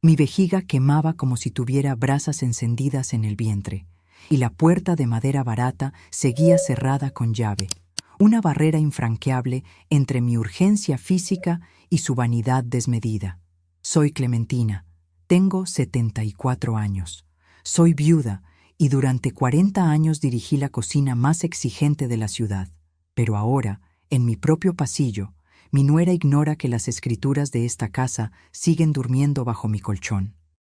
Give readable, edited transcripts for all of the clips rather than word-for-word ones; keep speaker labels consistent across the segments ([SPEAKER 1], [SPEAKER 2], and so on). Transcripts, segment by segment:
[SPEAKER 1] Mi vejiga quemaba como si tuviera brasas encendidas en el vientre, y la puerta de madera barata seguía cerrada con llave, una barrera infranqueable entre mi urgencia física y su vanidad desmedida. Soy Clementina, tengo 74 años, soy viuda y durante 40 años dirigí la cocina más exigente de la ciudad. Pero ahora, en mi propio pasillo, mi nuera ignora que las escrituras de esta casa siguen durmiendo bajo mi colchón.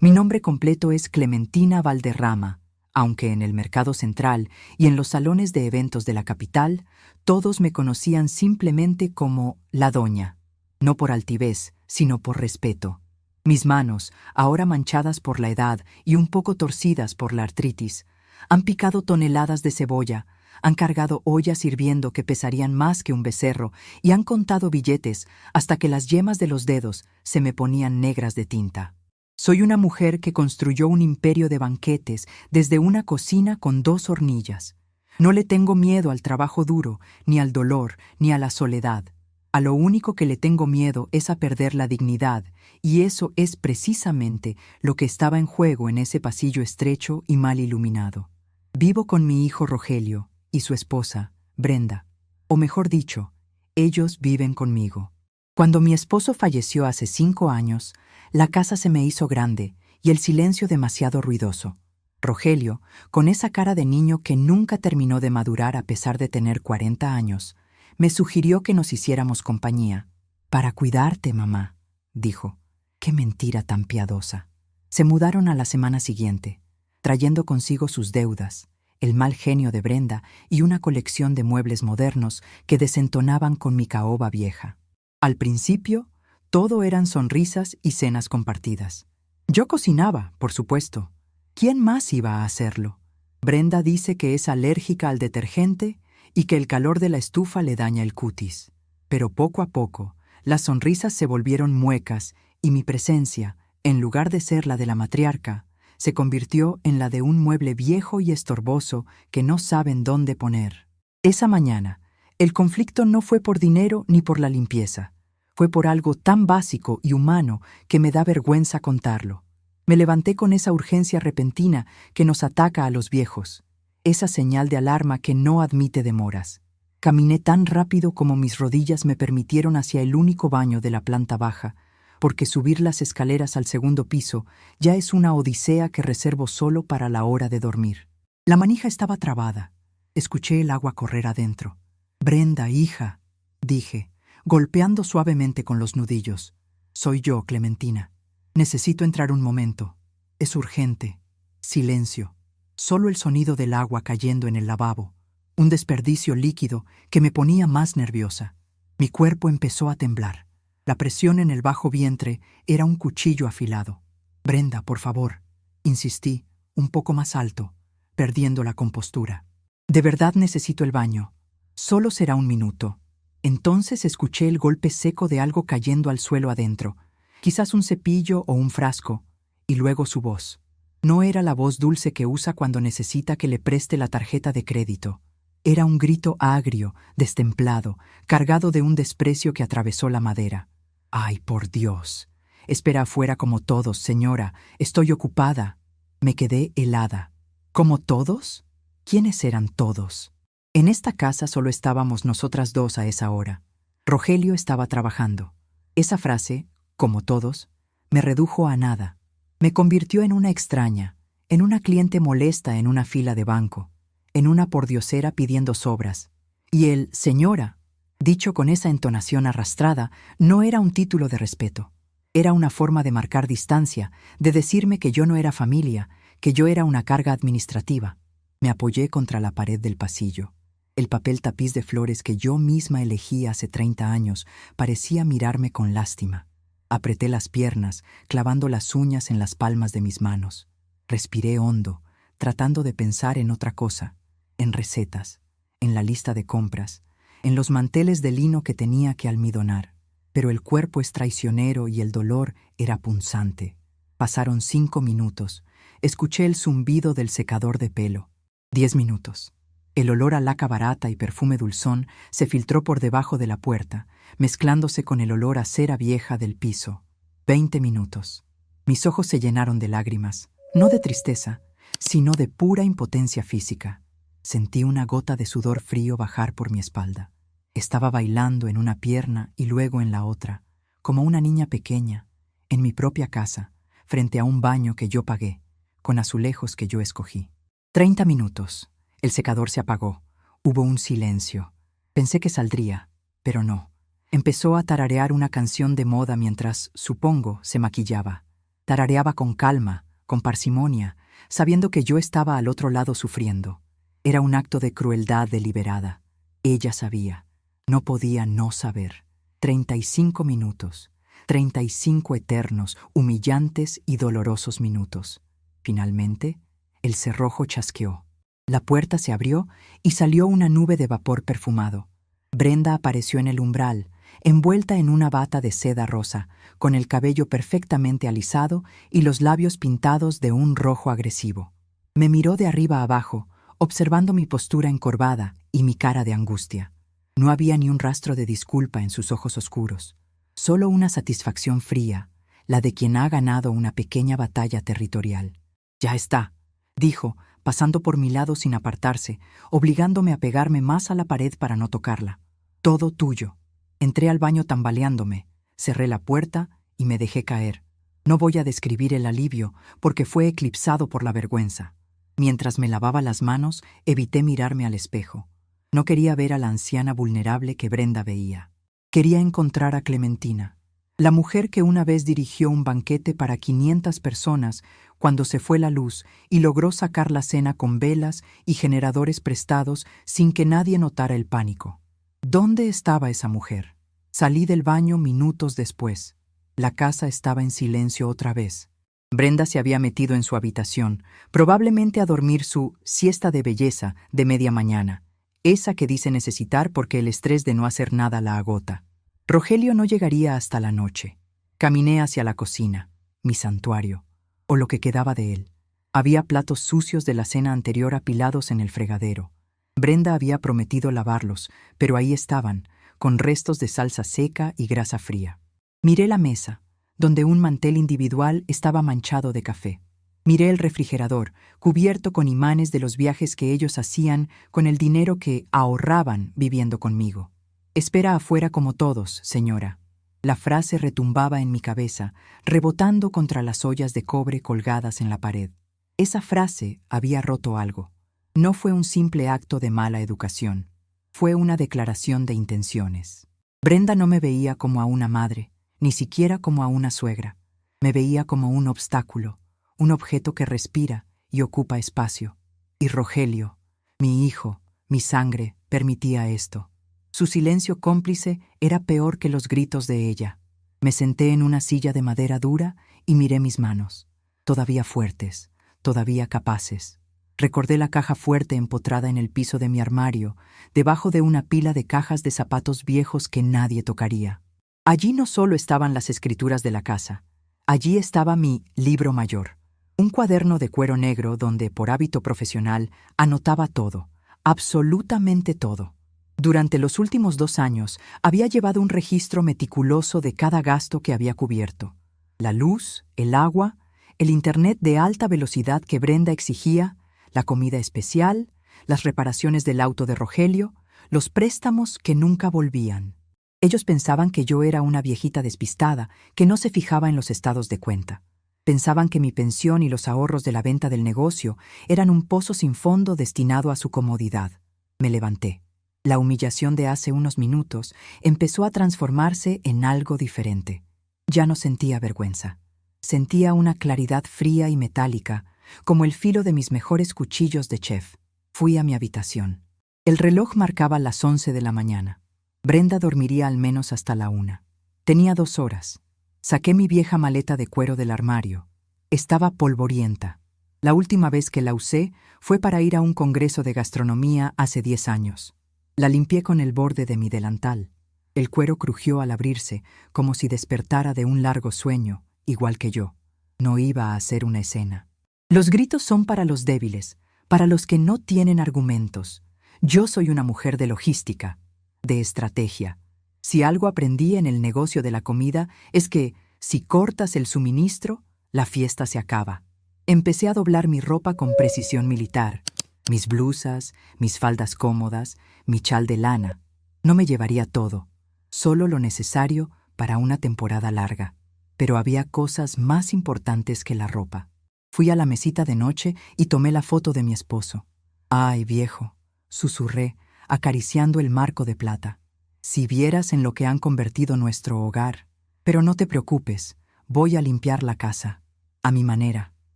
[SPEAKER 1] Mi nombre completo es Clementina Valderrama, aunque en el mercado central y en los salones de eventos de la capital, todos me conocían simplemente como la doña, no por altivez, sino por respeto. Mis manos, ahora manchadas por la edad y un poco torcidas por la artritis, han picado toneladas de cebolla, han cargado ollas hirviendo que pesarían más que un becerro y han contado billetes hasta que las yemas de los dedos se me ponían negras de tinta. Soy una mujer que construyó un imperio de banquetes desde una cocina con 2 hornillas. No le tengo miedo al trabajo duro, ni al dolor, ni a la soledad. A lo único que le tengo miedo es a perder la dignidad, y eso es precisamente lo que estaba en juego en ese pasillo estrecho y mal iluminado. Vivo con mi hijo Rogelio y su esposa, Brenda. O mejor dicho, ellos viven conmigo. Cuando mi esposo falleció hace 5 años, la casa se me hizo grande y el silencio demasiado ruidoso. Rogelio, con esa cara de niño que nunca terminó de madurar a pesar de tener 40 años, me sugirió que nos hiciéramos compañía. «Para cuidarte, mamá», dijo. «Qué mentira tan piadosa». Se mudaron a la semana siguiente, trayendo consigo sus deudas, el mal genio de Brenda y una colección de muebles modernos que desentonaban con mi caoba vieja. Al principio, todo eran sonrisas y cenas compartidas. Yo cocinaba, por supuesto. ¿Quién más iba a hacerlo? Brenda dice que es alérgica al detergente y que el calor de la estufa le daña el cutis. Pero poco a poco, las sonrisas se volvieron muecas y mi presencia, en lugar de ser la de la matriarca, se convirtió en la de un mueble viejo y estorboso que no saben dónde poner. Esa mañana, el conflicto no fue por dinero ni por la limpieza. Fue por algo tan básico y humano que me da vergüenza contarlo. Me levanté con esa urgencia repentina que nos ataca a los viejos, esa señal de alarma que no admite demoras. Caminé tan rápido como mis rodillas me permitieron hacia el único baño de la planta baja, porque subir las escaleras al segundo piso ya es una odisea que reservo solo para la hora de dormir. La manija estaba trabada. Escuché el agua correr adentro. «Brenda, hija», dije, golpeando suavemente con los nudillos. «Soy yo, Clementina. Necesito entrar un momento. Es urgente». Silencio. Solo el sonido del agua cayendo en el lavabo. Un desperdicio líquido que me ponía más nerviosa. Mi cuerpo empezó a temblar. La presión en el bajo vientre era un cuchillo afilado. «Brenda, por favor», insistí, un poco más alto, perdiendo la compostura. «De verdad necesito el baño. Solo será un minuto». Entonces escuché el golpe seco de algo cayendo al suelo adentro, quizás un cepillo o un frasco, y luego su voz. No era la voz dulce que usa cuando necesita que le preste la tarjeta de crédito. Era un grito agrio, destemplado, cargado de un desprecio que atravesó la madera. «Ay, por Dios. Espera afuera como todos, señora. Estoy ocupada». Me quedé helada. ¿Como todos? ¿Quiénes eran todos? En esta casa solo estábamos nosotras dos a esa hora. Rogelio estaba trabajando. Esa frase, «como todos», me redujo a nada. Me convirtió en una extraña, en una cliente molesta en una fila de banco, en una pordiosera pidiendo sobras. Y el «señora», dicho con esa entonación arrastrada, no era un título de respeto. Era una forma de marcar distancia, de decirme que yo no era familia, que yo era una carga administrativa. Me apoyé contra la pared del pasillo. El papel tapiz de flores que yo misma elegí hace 30 años parecía mirarme con lástima. Apreté las piernas, clavando las uñas en las palmas de mis manos. Respiré hondo, tratando de pensar en otra cosa, en recetas, en la lista de compras, en los manteles de lino que tenía que almidonar. Pero el cuerpo es traicionero y el dolor era punzante. Pasaron 5 minutos. Escuché el zumbido del secador de pelo. 10 minutos. El olor a laca barata y perfume dulzón se filtró por debajo de la puerta, mezclándose con el olor a cera vieja del piso. 20 minutos. Mis ojos se llenaron de lágrimas, no de tristeza, sino de pura impotencia física. Sentí una gota de sudor frío bajar por mi espalda. Estaba bailando en una pierna y luego en la otra, como una niña pequeña, en mi propia casa, frente a un baño que yo pagué, con azulejos que yo escogí. 30 minutos. El secador se apagó. Hubo un silencio. Pensé que saldría, pero no. Empezó a tararear una canción de moda mientras, supongo, se maquillaba. Tarareaba con calma, con parsimonia, sabiendo que yo estaba al otro lado sufriendo. Era un acto de crueldad deliberada. Ella sabía. No podía no saber. 35 minutos. 35 eternos, humillantes y dolorosos minutos. Finalmente, el cerrojo chasqueó. La puerta se abrió y salió una nube de vapor perfumado. Brenda apareció en el umbral, envuelta en una bata de seda rosa, con el cabello perfectamente alisado y los labios pintados de un rojo agresivo. Me miró de arriba abajo, observando mi postura encorvada y mi cara de angustia. No había ni un rastro de disculpa en sus ojos oscuros, solo una satisfacción fría, la de quien ha ganado una pequeña batalla territorial. «Ya está», dijo, pasando por mi lado sin apartarse, obligándome a pegarme más a la pared para no tocarla. «Todo tuyo». Entré al baño tambaleándome, cerré la puerta y me dejé caer. No voy a describir el alivio, porque fue eclipsado por la vergüenza. Mientras me lavaba las manos, evité mirarme al espejo. No quería ver a la anciana vulnerable que Brenda veía. Quería encontrar a Clementina, la mujer que una vez dirigió un banquete para 500 personas cuando se fue la luz y logró sacar la cena con velas y generadores prestados sin que nadie notara el pánico. ¿Dónde estaba esa mujer? Salí del baño minutos después. La casa estaba en silencio otra vez. Brenda se había metido en su habitación, probablemente a dormir su siesta de belleza de media mañana, esa que dice necesitar porque el estrés de no hacer nada la agota. Rogelio no llegaría hasta la noche. Caminé hacia la cocina, mi santuario, o lo que quedaba de él. Había platos sucios de la cena anterior apilados en el fregadero. Brenda había prometido lavarlos, pero ahí estaban, con restos de salsa seca y grasa fría. Miré la mesa, donde un mantel individual estaba manchado de café. Miré el refrigerador, cubierto con imanes de los viajes que ellos hacían con el dinero que ahorraban viviendo conmigo. «Espera afuera como todos, señora». La frase retumbaba en mi cabeza, rebotando contra las ollas de cobre colgadas en la pared. Esa frase había roto algo. No fue un simple acto de mala educación. Fue una declaración de intenciones. Brenda no me veía como a una madre, ni siquiera como a una suegra. Me veía como un obstáculo, un objeto que respira y ocupa espacio. Y Rogelio, mi hijo, mi sangre, permitía esto. Su silencio cómplice era peor que los gritos de ella. Me senté en una silla de madera dura y miré mis manos, todavía fuertes, todavía capaces. Recordé la caja fuerte empotrada en el piso de mi armario, debajo de una pila de cajas de zapatos viejos que nadie tocaría. Allí no solo estaban las escrituras de la casa, allí estaba mi libro mayor, un cuaderno de cuero negro donde, por hábito profesional, anotaba todo, absolutamente todo. Durante los últimos 2 años había llevado un registro meticuloso de cada gasto que había cubierto. La luz, el agua, el internet de alta velocidad que Brenda exigía, la comida especial, las reparaciones del auto de Rogelio, los préstamos que nunca volvían. Ellos pensaban que yo era una viejita despistada que no se fijaba en los estados de cuenta. Pensaban que mi pensión y los ahorros de la venta del negocio eran un pozo sin fondo destinado a su comodidad. Me levanté. La humillación de hace unos minutos empezó a transformarse en algo diferente. Ya no sentía vergüenza. Sentía una claridad fría y metálica, como el filo de mis mejores cuchillos de chef. Fui a mi habitación. El reloj marcaba las 11 de la mañana. Brenda dormiría al menos hasta la 1. Tenía 2 horas. Saqué mi vieja maleta de cuero del armario. Estaba polvorienta. La última vez que la usé fue para ir a un congreso de gastronomía hace 10 años. La limpié con el borde de mi delantal. El cuero crujió al abrirse, como si despertara de un largo sueño, igual que yo. No iba a hacer una escena. Los gritos son para los débiles, para los que no tienen argumentos. Yo soy una mujer de logística, de estrategia. Si algo aprendí en el negocio de la comida es que, si cortas el suministro, la fiesta se acaba. Empecé a doblar mi ropa con precisión militar. Mis blusas, mis faldas cómodas, mi chal de lana. No me llevaría todo, solo lo necesario para una temporada larga. Pero había cosas más importantes que la ropa. Fui a la mesita de noche y tomé la foto de mi esposo. «Ay, viejo», susurré, acariciando el marco de plata. «Si vieras en lo que han convertido nuestro hogar. Pero no te preocupes, voy a limpiar la casa, a mi manera».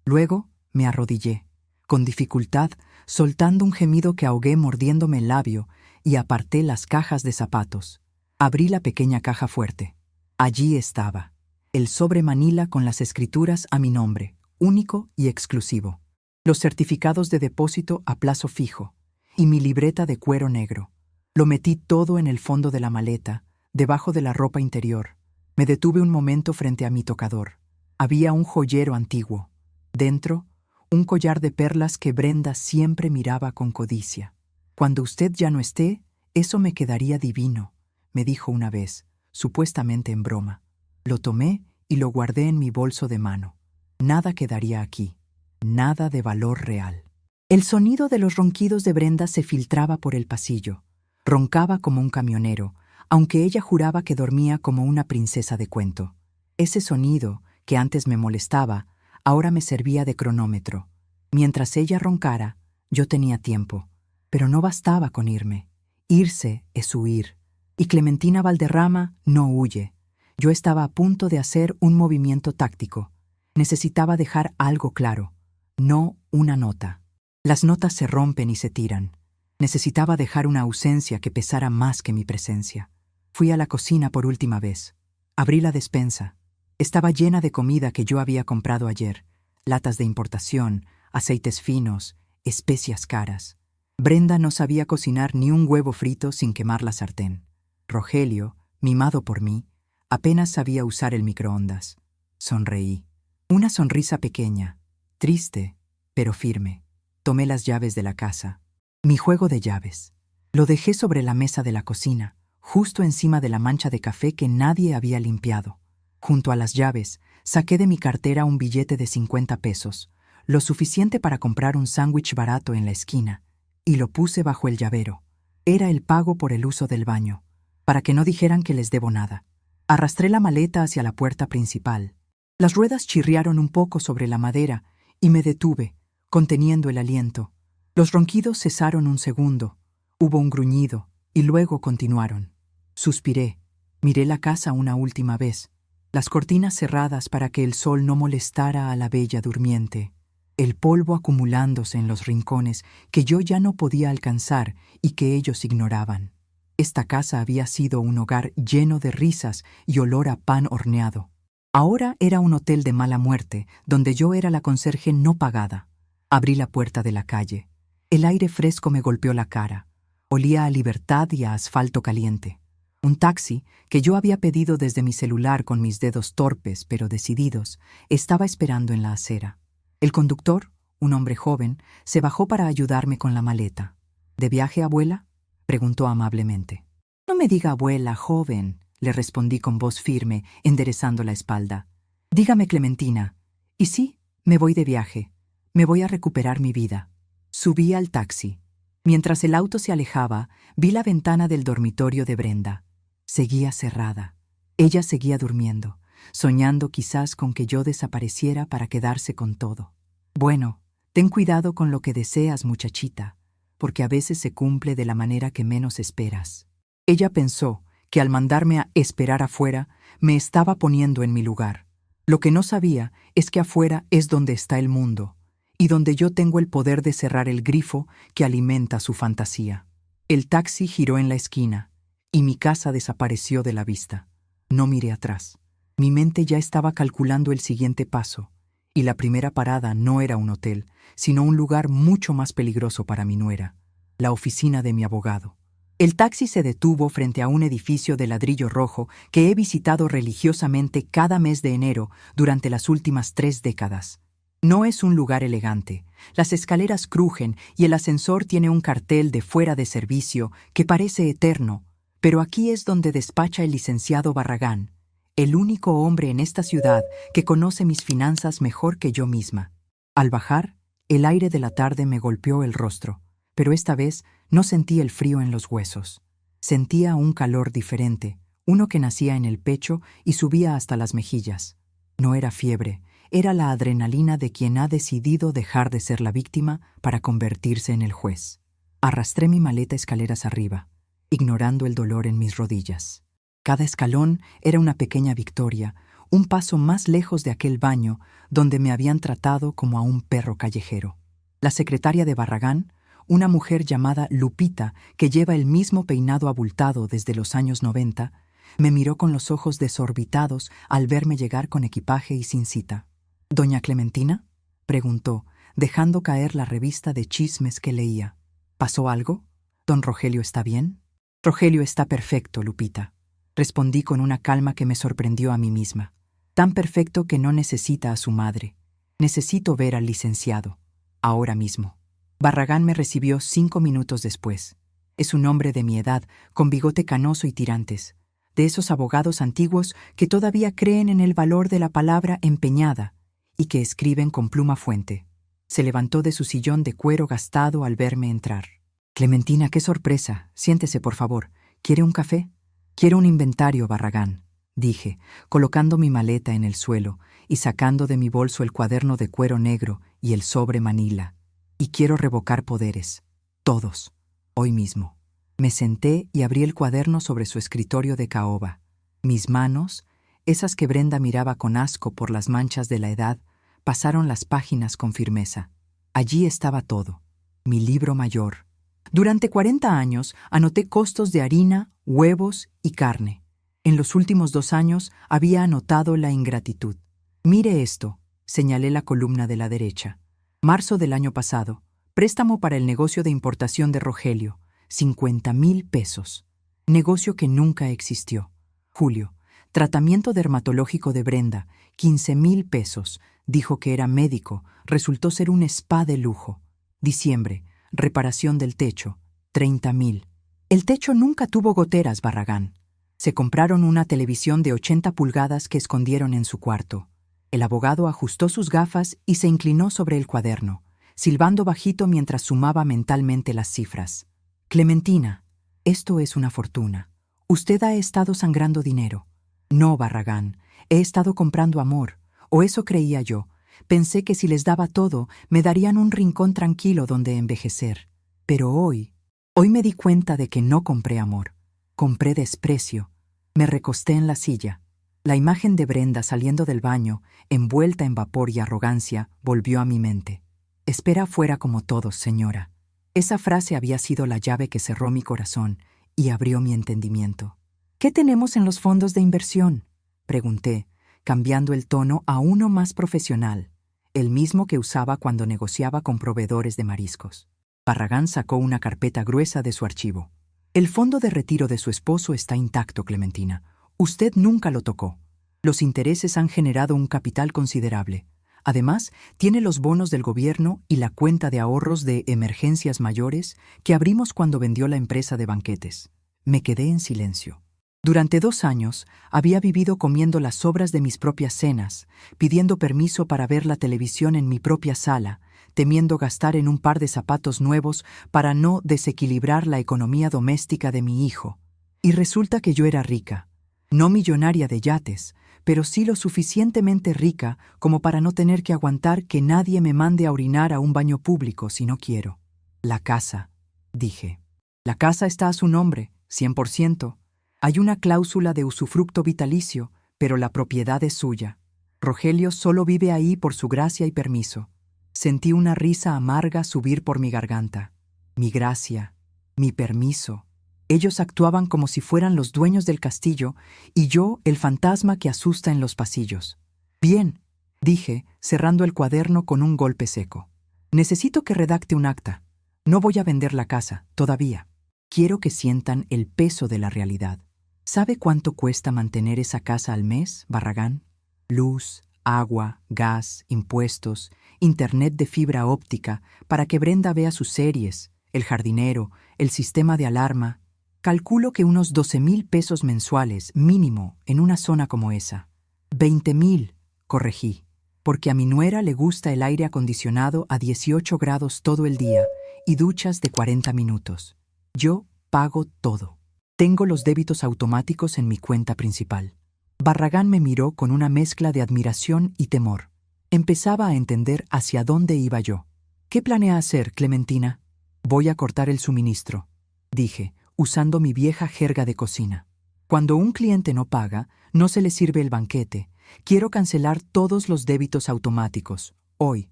[SPEAKER 1] Luego me arrodillé, con dificultad, soltando un gemido que ahogué mordiéndome el labio, y aparté las cajas de zapatos. Abrí la pequeña caja fuerte. Allí estaba, el sobre manila con las escrituras a mi nombre, único y exclusivo, los certificados de depósito a plazo fijo, y mi libreta de cuero negro. Lo metí todo en el fondo de la maleta, debajo de la ropa interior. Me detuve un momento frente a mi tocador. Había un joyero antiguo. Dentro, un collar de perlas que Brenda siempre miraba con codicia. «Cuando usted ya no esté, eso me quedaría divino», me dijo una vez, supuestamente en broma. Lo tomé y lo guardé en mi bolso de mano. Nada quedaría aquí, nada de valor real. El sonido de los ronquidos de Brenda se filtraba por el pasillo. Roncaba como un camionero, aunque ella juraba que dormía como una princesa de cuento. Ese sonido, que antes me molestaba, ahora me servía de cronómetro. Mientras ella roncara, yo tenía tiempo. Pero no bastaba con irme. Irse es huir. Y Clementina Valderrama no huye. Yo estaba a punto de hacer un movimiento táctico. Necesitaba dejar algo claro, no una nota. Las notas se rompen y se tiran. Necesitaba dejar una ausencia que pesara más que mi presencia. Fui a la cocina por última vez. Abrí la despensa. Estaba llena de comida que yo había comprado ayer. Latas de importación, aceites finos, especias caras. Brenda no sabía cocinar ni un huevo frito sin quemar la sartén. Rogelio, mimado por mí, apenas sabía usar el microondas. Sonreí. Una sonrisa pequeña, triste, pero firme. Tomé las llaves de la casa. Mi juego de llaves. Lo dejé sobre la mesa de la cocina, justo encima de la mancha de café que nadie había limpiado. Junto a las llaves, saqué de mi cartera un billete de 50 pesos, lo suficiente para comprar un sándwich barato en la esquina, y lo puse bajo el llavero. Era el pago por el uso del baño, para que no dijeran que les debo nada. Arrastré la maleta hacia la puerta principal. Las ruedas chirriaron un poco sobre la madera y me detuve, conteniendo el aliento. Los ronquidos cesaron un segundo. Hubo un gruñido y luego continuaron. Suspiré. Miré la casa una última vez. Las cortinas cerradas para que el sol no molestara a la bella durmiente. El polvo acumulándose en los rincones que yo ya no podía alcanzar y que ellos ignoraban. Esta casa había sido un hogar lleno de risas y olor a pan horneado. Ahora era un hotel de mala muerte, donde yo era la conserje no pagada. Abrí la puerta de la calle. El aire fresco me golpeó la cara. Olía a libertad y a asfalto caliente. Un taxi, que yo había pedido desde mi celular con mis dedos torpes pero decididos, estaba esperando en la acera. El conductor, un hombre joven, se bajó para ayudarme con la maleta. «¿De viaje, abuela?», preguntó amablemente. «No me diga abuela, joven», le respondí con voz firme, enderezando la espalda. «Dígame, Clementina. Y sí, me voy de viaje. Me voy a recuperar mi vida». Subí al taxi. Mientras el auto se alejaba, vi la ventana del dormitorio de Brenda. Seguía cerrada. Ella seguía durmiendo, soñando quizás con que yo desapareciera para quedarse con todo. «Bueno, ten cuidado con lo que deseas, muchachita, porque a veces se cumple de la manera que menos esperas». Ella pensó que al mandarme a esperar afuera, me estaba poniendo en mi lugar. Lo que no sabía es que afuera es donde está el mundo, y donde yo tengo el poder de cerrar el grifo que alimenta su fantasía. El taxi giró en la esquina, y mi casa desapareció de la vista. No miré atrás. Mi mente ya estaba calculando el siguiente paso, y la primera parada no era un hotel, sino un lugar mucho más peligroso para mi nuera, la oficina de mi abogado. El taxi se detuvo frente a un edificio de ladrillo rojo que he visitado religiosamente cada mes de enero durante las últimas 3 décadas. No es un lugar elegante. Las escaleras crujen y el ascensor tiene un cartel de fuera de servicio que parece eterno, pero aquí es donde despacha el licenciado Barragán, el único hombre en esta ciudad que conoce mis finanzas mejor que yo misma. Al bajar, el aire de la tarde me golpeó el rostro, pero esta vez no sentí el frío en los huesos. Sentía un calor diferente, uno que nacía en el pecho y subía hasta las mejillas. No era fiebre, era la adrenalina de quien ha decidido dejar de ser la víctima para convertirse en el juez. Arrastré mi maleta escaleras arriba, ignorando el dolor en mis rodillas. Cada escalón era una pequeña victoria, un paso más lejos de aquel baño donde me habían tratado como a un perro callejero. La secretaria de Barragán, una mujer llamada Lupita, que lleva el mismo peinado abultado desde los años 90, me miró con los ojos desorbitados al verme llegar con equipaje y sin cita. «¿Doña Clementina?», preguntó, dejando caer la revista de chismes que leía. «¿Pasó algo? ¿Don Rogelio está bien?». «Rogelio está perfecto, Lupita», respondí con una calma que me sorprendió a mí misma. Tan perfecto que no necesita a su madre. Necesito ver al licenciado. Ahora mismo. Barragán me recibió 5 minutos después. Es un hombre de mi edad, con bigote canoso y tirantes, de esos abogados antiguos que todavía creen en el valor de la palabra empeñada y que escriben con pluma fuente. Se levantó de su sillón de cuero gastado al verme entrar. «Clementina, qué sorpresa. Siéntese, por favor. ¿Quiere un café?». «Quiero un inventario, Barragán», dije, colocando mi maleta en el suelo y sacando de mi bolso el cuaderno de cuero negro y el sobre manila. «Y quiero revocar poderes. Todos. Hoy mismo». Me senté y abrí el cuaderno sobre su escritorio de caoba. Mis manos, esas que Brenda miraba con asco por las manchas de la edad, pasaron las páginas con firmeza. Allí estaba todo. Mi libro mayor. Durante 40 años anoté costos de harina, huevos y carne. En los últimos 2 años había anotado la ingratitud. «Mire esto», señalé la columna de la derecha. «Marzo del año pasado. Préstamo para el negocio de importación de Rogelio. 50,000 pesos. Negocio que nunca existió. Julio. Tratamiento dermatológico de Brenda. 15,000 pesos. Dijo que era médico. Resultó ser un spa de lujo. Diciembre. Reparación del techo. 30,000. El techo nunca tuvo goteras, Barragán. Se compraron una televisión de 80 pulgadas que escondieron en su cuarto. El abogado ajustó sus gafas y se inclinó sobre el cuaderno, silbando bajito mientras sumaba mentalmente las cifras. «Clementina, esto es una fortuna. Usted ha estado sangrando dinero». «No, Barragán, he estado comprando amor, o eso creía yo. Pensé que si les daba todo, me darían un rincón tranquilo donde envejecer. Pero hoy me di cuenta de que no compré amor. Compré desprecio». Me recosté en la silla. La imagen de Brenda saliendo del baño, envuelta en vapor y arrogancia, volvió a mi mente. «Espera afuera como todos, señora». Esa frase había sido la llave que cerró mi corazón y abrió mi entendimiento. «¿Qué tenemos en los fondos de inversión?», pregunté, cambiando el tono a uno más profesional, el mismo que usaba cuando negociaba con proveedores de mariscos. Barragán sacó una carpeta gruesa de su archivo. «El fondo de retiro de su esposo está intacto, Clementina. Usted nunca lo tocó. Los intereses han generado un capital considerable. Además, tiene los bonos del gobierno y la cuenta de ahorros de emergencias mayores que abrimos cuando vendió la empresa de banquetes». Me quedé en silencio. Durante 2 años había vivido comiendo las sobras de mis propias cenas, pidiendo permiso para ver la televisión en mi propia sala, temiendo gastar en un par de zapatos nuevos para no desequilibrar la economía doméstica de mi hijo. Y resulta que yo era rica. No millonaria de yates, pero sí lo suficientemente rica como para no tener que aguantar que nadie me mande a orinar a un baño público si no quiero. «La casa», dije. «La casa está a su nombre, 100%. Hay una cláusula de usufructo vitalicio, pero la propiedad es suya. Rogelio solo vive ahí por su gracia y permiso». Sentí una risa amarga subir por mi garganta. Mi gracia, mi permiso. Ellos actuaban como si fueran los dueños del castillo y yo el fantasma que asusta en los pasillos. «Bien», dije, cerrando el cuaderno con un golpe seco. «Necesito que redacte un acta. No voy a vender la casa, todavía. Quiero que sientan el peso de la realidad. ¿Sabe cuánto cuesta mantener esa casa al mes, Barragán? Luz, agua, gas, impuestos, internet de fibra óptica para que Brenda vea sus series, el jardinero, el sistema de alarma. Calculo que unos 12,000 pesos mensuales, mínimo, en una zona como esa. 20,000, corregí, porque a mi nuera le gusta el aire acondicionado a 18 grados todo el día y duchas de 40 minutos. Yo pago todo. Tengo los débitos automáticos en mi cuenta principal. Barragán me miró con una mezcla de admiración y temor. Empezaba a entender hacia dónde iba yo. ¿Qué planea hacer, Clementina? Voy a cortar el suministro, dije, usando mi vieja jerga de cocina. Cuando un cliente no paga, no se le sirve el banquete. Quiero cancelar todos los débitos automáticos, hoy,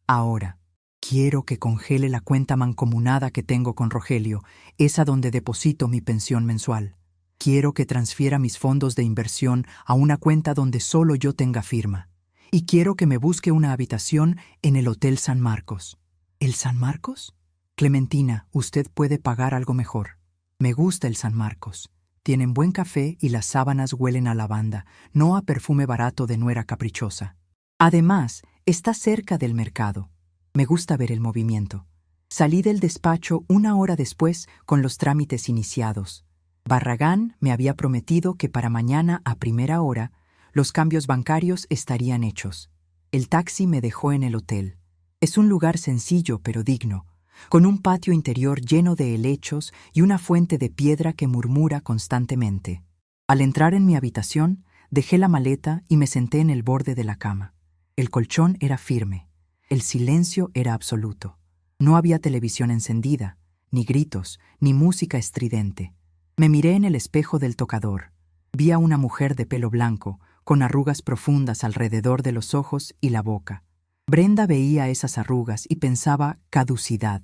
[SPEAKER 1] ahora. Quiero que congele la cuenta mancomunada que tengo con Rogelio, esa donde deposito mi pensión mensual. Quiero que transfiera mis fondos de inversión a una cuenta donde solo yo tenga firma. Y quiero que me busque una habitación en el Hotel San Marcos. ¿El San Marcos? Clementina, usted puede pagar algo mejor. Me gusta el San Marcos. Tienen buen café y las sábanas huelen a lavanda, no a perfume barato de nuera caprichosa. Además, está cerca del mercado. Me gusta ver el movimiento. Salí del despacho 1 hora después con los trámites iniciados. Barragán me había prometido que para mañana a primera hora los cambios bancarios estarían hechos. El taxi me dejó en el hotel. Es un lugar sencillo pero digno, con un patio interior lleno de helechos y una fuente de piedra que murmura constantemente. Al entrar en mi habitación, dejé la maleta y me senté en el borde de la cama. El colchón era firme. El silencio era absoluto. No había televisión encendida, ni gritos, ni música estridente. Me miré en el espejo del tocador. Vi a una mujer de pelo blanco, con arrugas profundas alrededor de los ojos y la boca. Brenda veía esas arrugas y pensaba caducidad.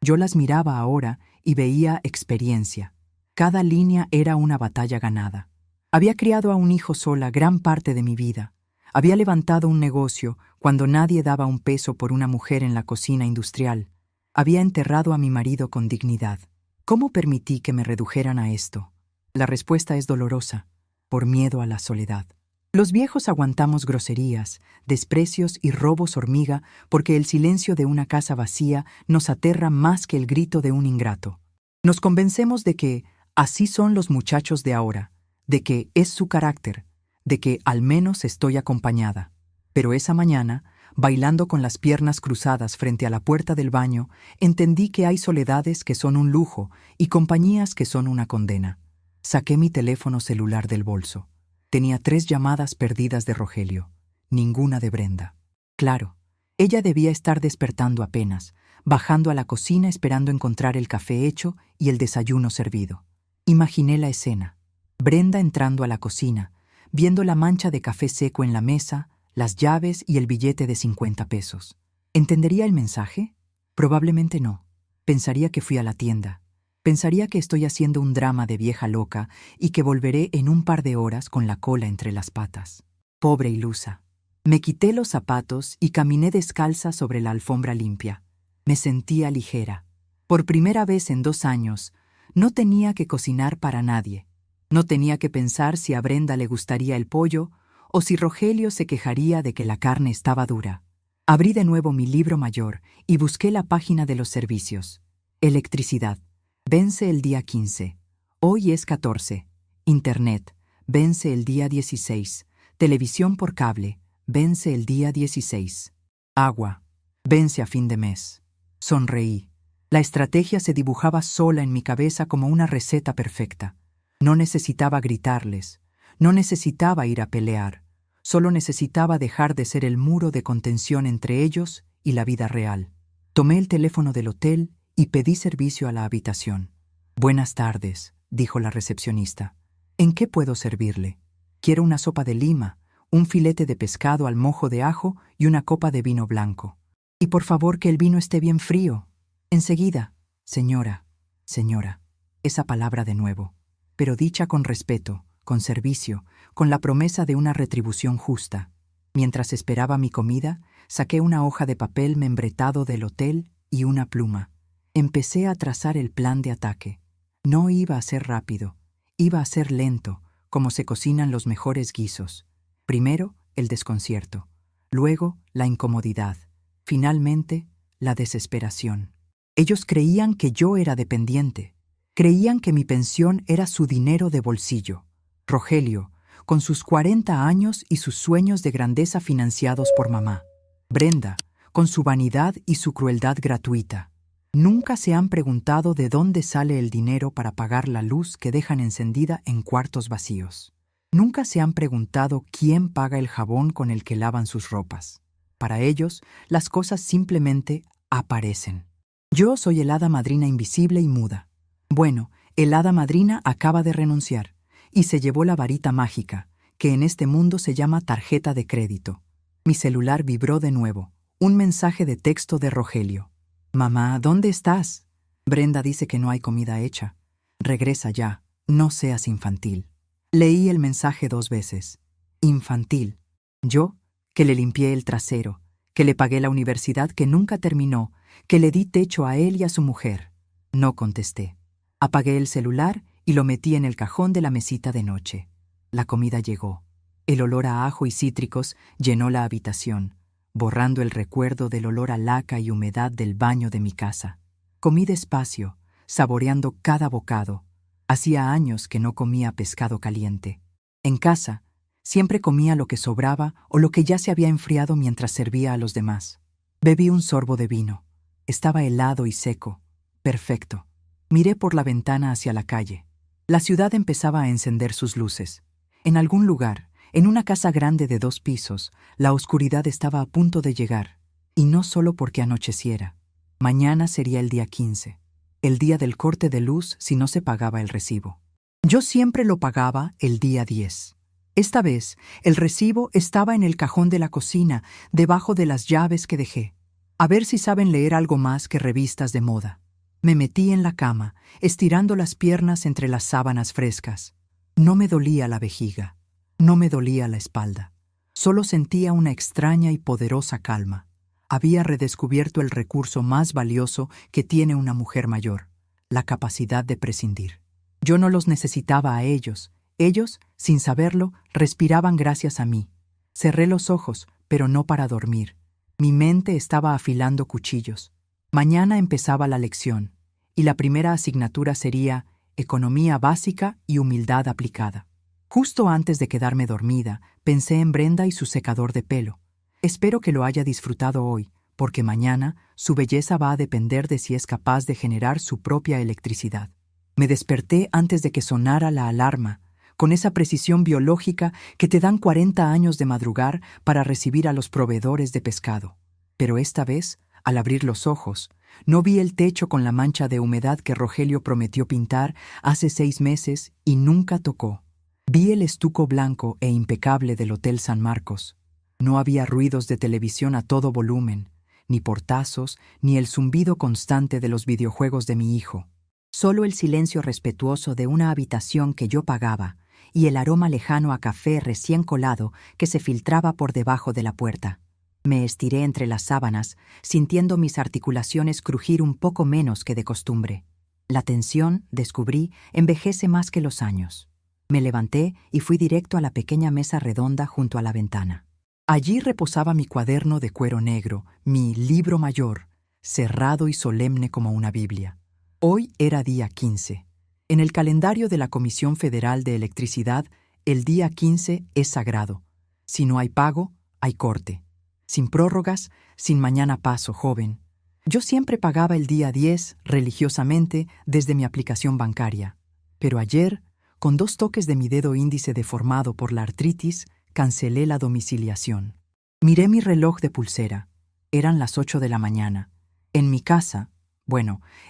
[SPEAKER 1] Yo las miraba ahora y veía experiencia. Cada línea era una batalla ganada. Había criado a un hijo sola gran parte de mi vida. Había levantado un negocio cuando nadie daba un peso por una mujer en la cocina industrial. Había enterrado a mi marido con dignidad. ¿Cómo permití que me redujeran a esto? La respuesta es dolorosa, por miedo a la soledad. Los viejos aguantamos groserías, desprecios y robos hormiga porque el silencio de una casa vacía nos aterra más que el grito de un ingrato. Nos convencemos de que así son los muchachos de ahora, de que es su carácter, de que al menos estoy acompañada. Pero esa mañana, bailando con las piernas cruzadas frente a la puerta del baño, entendí que hay soledades que son un lujo y compañías que son una condena. Saqué mi teléfono celular del bolso. Tenía 3 llamadas perdidas de Rogelio, ninguna de Brenda. Claro, ella debía estar despertando apenas, bajando a la cocina esperando encontrar el café hecho y el desayuno servido. Imaginé la escena. Brenda entrando a la cocina, viendo la mancha de café seco en la mesa, las llaves y el billete de 50 pesos. ¿Entendería el mensaje? Probablemente no. Pensaría que fui a la tienda. Pensaría que estoy haciendo un drama de vieja loca y que volveré en un par de horas con la cola entre las patas. Pobre ilusa. Me quité los zapatos y caminé descalza sobre la alfombra limpia. Me sentía ligera. Por primera vez en 2 años, no tenía que cocinar para nadie. No tenía que pensar si a Brenda le gustaría el pollo o si Rogelio se quejaría de que la carne estaba dura. Abrí de nuevo mi libro mayor y busqué la página de los servicios. Electricidad. Vence el día 15. Hoy es 14. Internet. Vence el día 16. Televisión por cable. Vence el día 16. Agua. Vence a fin de mes. Sonreí. La estrategia se dibujaba sola en mi cabeza como una receta perfecta. No necesitaba gritarles. No necesitaba ir a pelear. Solo necesitaba dejar de ser el muro de contención entre ellos y la vida real. Tomé el teléfono del hotel y pedí servicio a la habitación. «Buenas tardes», dijo la recepcionista. «¿En qué puedo servirle? Quiero una sopa de lima, un filete de pescado al mojo de ajo y una copa de vino blanco. Y por favor que el vino esté bien frío. Enseguida, señora, señora». Esa palabra de nuevo, pero dicha con respeto, con servicio, con la promesa de una retribución justa. Mientras esperaba mi comida, saqué una hoja de papel membretado del hotel y una pluma. Empecé a trazar el plan de ataque. No iba a ser rápido, iba a ser lento, como se cocinan los mejores guisos. Primero, el desconcierto, luego, la incomodidad, finalmente, la desesperación. Ellos creían que yo era dependiente, Creían que mi pensión era su dinero de bolsillo. Rogelio, con sus 40 años y sus sueños de grandeza financiados por mamá. Brenda, con su vanidad y su crueldad gratuita. Nunca se han preguntado de dónde sale el dinero para pagar la luz que dejan encendida en cuartos vacíos. Nunca se han preguntado quién paga el jabón con el que lavan sus ropas. Para ellos, las cosas simplemente aparecen. Yo soy el hada madrina invisible y muda. Bueno, el hada madrina acaba de renunciar y se llevó la varita mágica, que en este mundo se llama tarjeta de crédito. Mi celular vibró de nuevo. Un mensaje de texto de Rogelio. «Mamá, ¿dónde estás? Brenda dice que no hay comida hecha. Regresa ya, no seas infantil». Leí el mensaje 2 veces. Infantil. Yo, que le limpié el trasero, que le pagué la universidad que nunca terminó, que le di techo a él y a su mujer. No contesté. Apagué el celular y lo metí en el cajón de la mesita de noche. La comida llegó. El olor a ajo y cítricos llenó la habitación, borrando el recuerdo del olor a laca y humedad del baño de mi casa. Comí despacio, saboreando cada bocado. Hacía años que no comía pescado caliente. En casa, siempre comía lo que sobraba o lo que ya se había enfriado mientras servía a los demás. Bebí un sorbo de vino. Estaba helado y seco. Perfecto. Miré por la ventana hacia la calle. La ciudad empezaba a encender sus luces. En algún lugar, en una casa grande de 2 pisos, la oscuridad estaba a punto de llegar. Y no solo porque anocheciera. Mañana sería el día 15. El día del corte de luz si no se pagaba el recibo. Yo siempre lo pagaba el día 10. Esta vez, el recibo estaba en el cajón de la cocina, debajo de las llaves que dejé. A ver si saben leer algo más que revistas de moda. Me metí en la cama, estirando las piernas entre las sábanas frescas. No me dolía la vejiga, no me dolía la espalda. Solo sentía una extraña y poderosa calma. Había redescubierto el recurso más valioso que tiene una mujer mayor, la capacidad de prescindir. Yo no los necesitaba a ellos. Ellos, sin saberlo, respiraban gracias a mí. Cerré los ojos, pero no para dormir. Mi mente estaba afilando cuchillos. Mañana empezaba la lección, y la primera asignatura sería Economía básica y humildad aplicada. Justo antes de quedarme dormida, pensé en Brenda y su secador de pelo. Espero que lo haya disfrutado hoy, porque mañana su belleza va a depender de si es capaz de generar su propia electricidad. Me desperté antes de que sonara la alarma, con esa precisión biológica que te dan 40 años de madrugar para recibir a los proveedores de pescado. Pero esta vez, al abrir los ojos, no vi el techo con la mancha de humedad que Rogelio prometió pintar hace 6 meses y nunca tocó. Vi el estuco blanco e impecable del Hotel San Marcos. No había ruidos de televisión a todo volumen, ni portazos, ni el zumbido constante de los videojuegos de mi hijo. Solo el silencio respetuoso de una habitación que yo pagaba y el aroma lejano a café recién colado que se filtraba por debajo de la puerta. Me estiré entre las sábanas, sintiendo mis articulaciones crujir un poco menos que de costumbre. La tensión, descubrí, envejece más que los años. Me levanté y fui directo a la pequeña mesa redonda junto a la ventana. Allí reposaba mi cuaderno de cuero negro, mi libro mayor, cerrado y solemne como una Biblia. Hoy era día 15. En el calendario de la Comisión Federal de Electricidad, el día 15 es sagrado. Si no hay pago, hay corte. Sin prórrogas, sin mañana paso, joven. Yo siempre pagaba el día 10 religiosamente desde mi aplicación bancaria. Pero ayer, con 2 toques de mi dedo índice deformado por la artritis, cancelé la domiciliación. Miré mi reloj de pulsera. Eran las 8 de la mañana. En mi casa,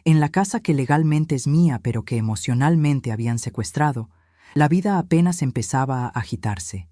[SPEAKER 1] en la casa que legalmente es mía pero que emocionalmente habían secuestrado, la vida apenas empezaba a agitarse.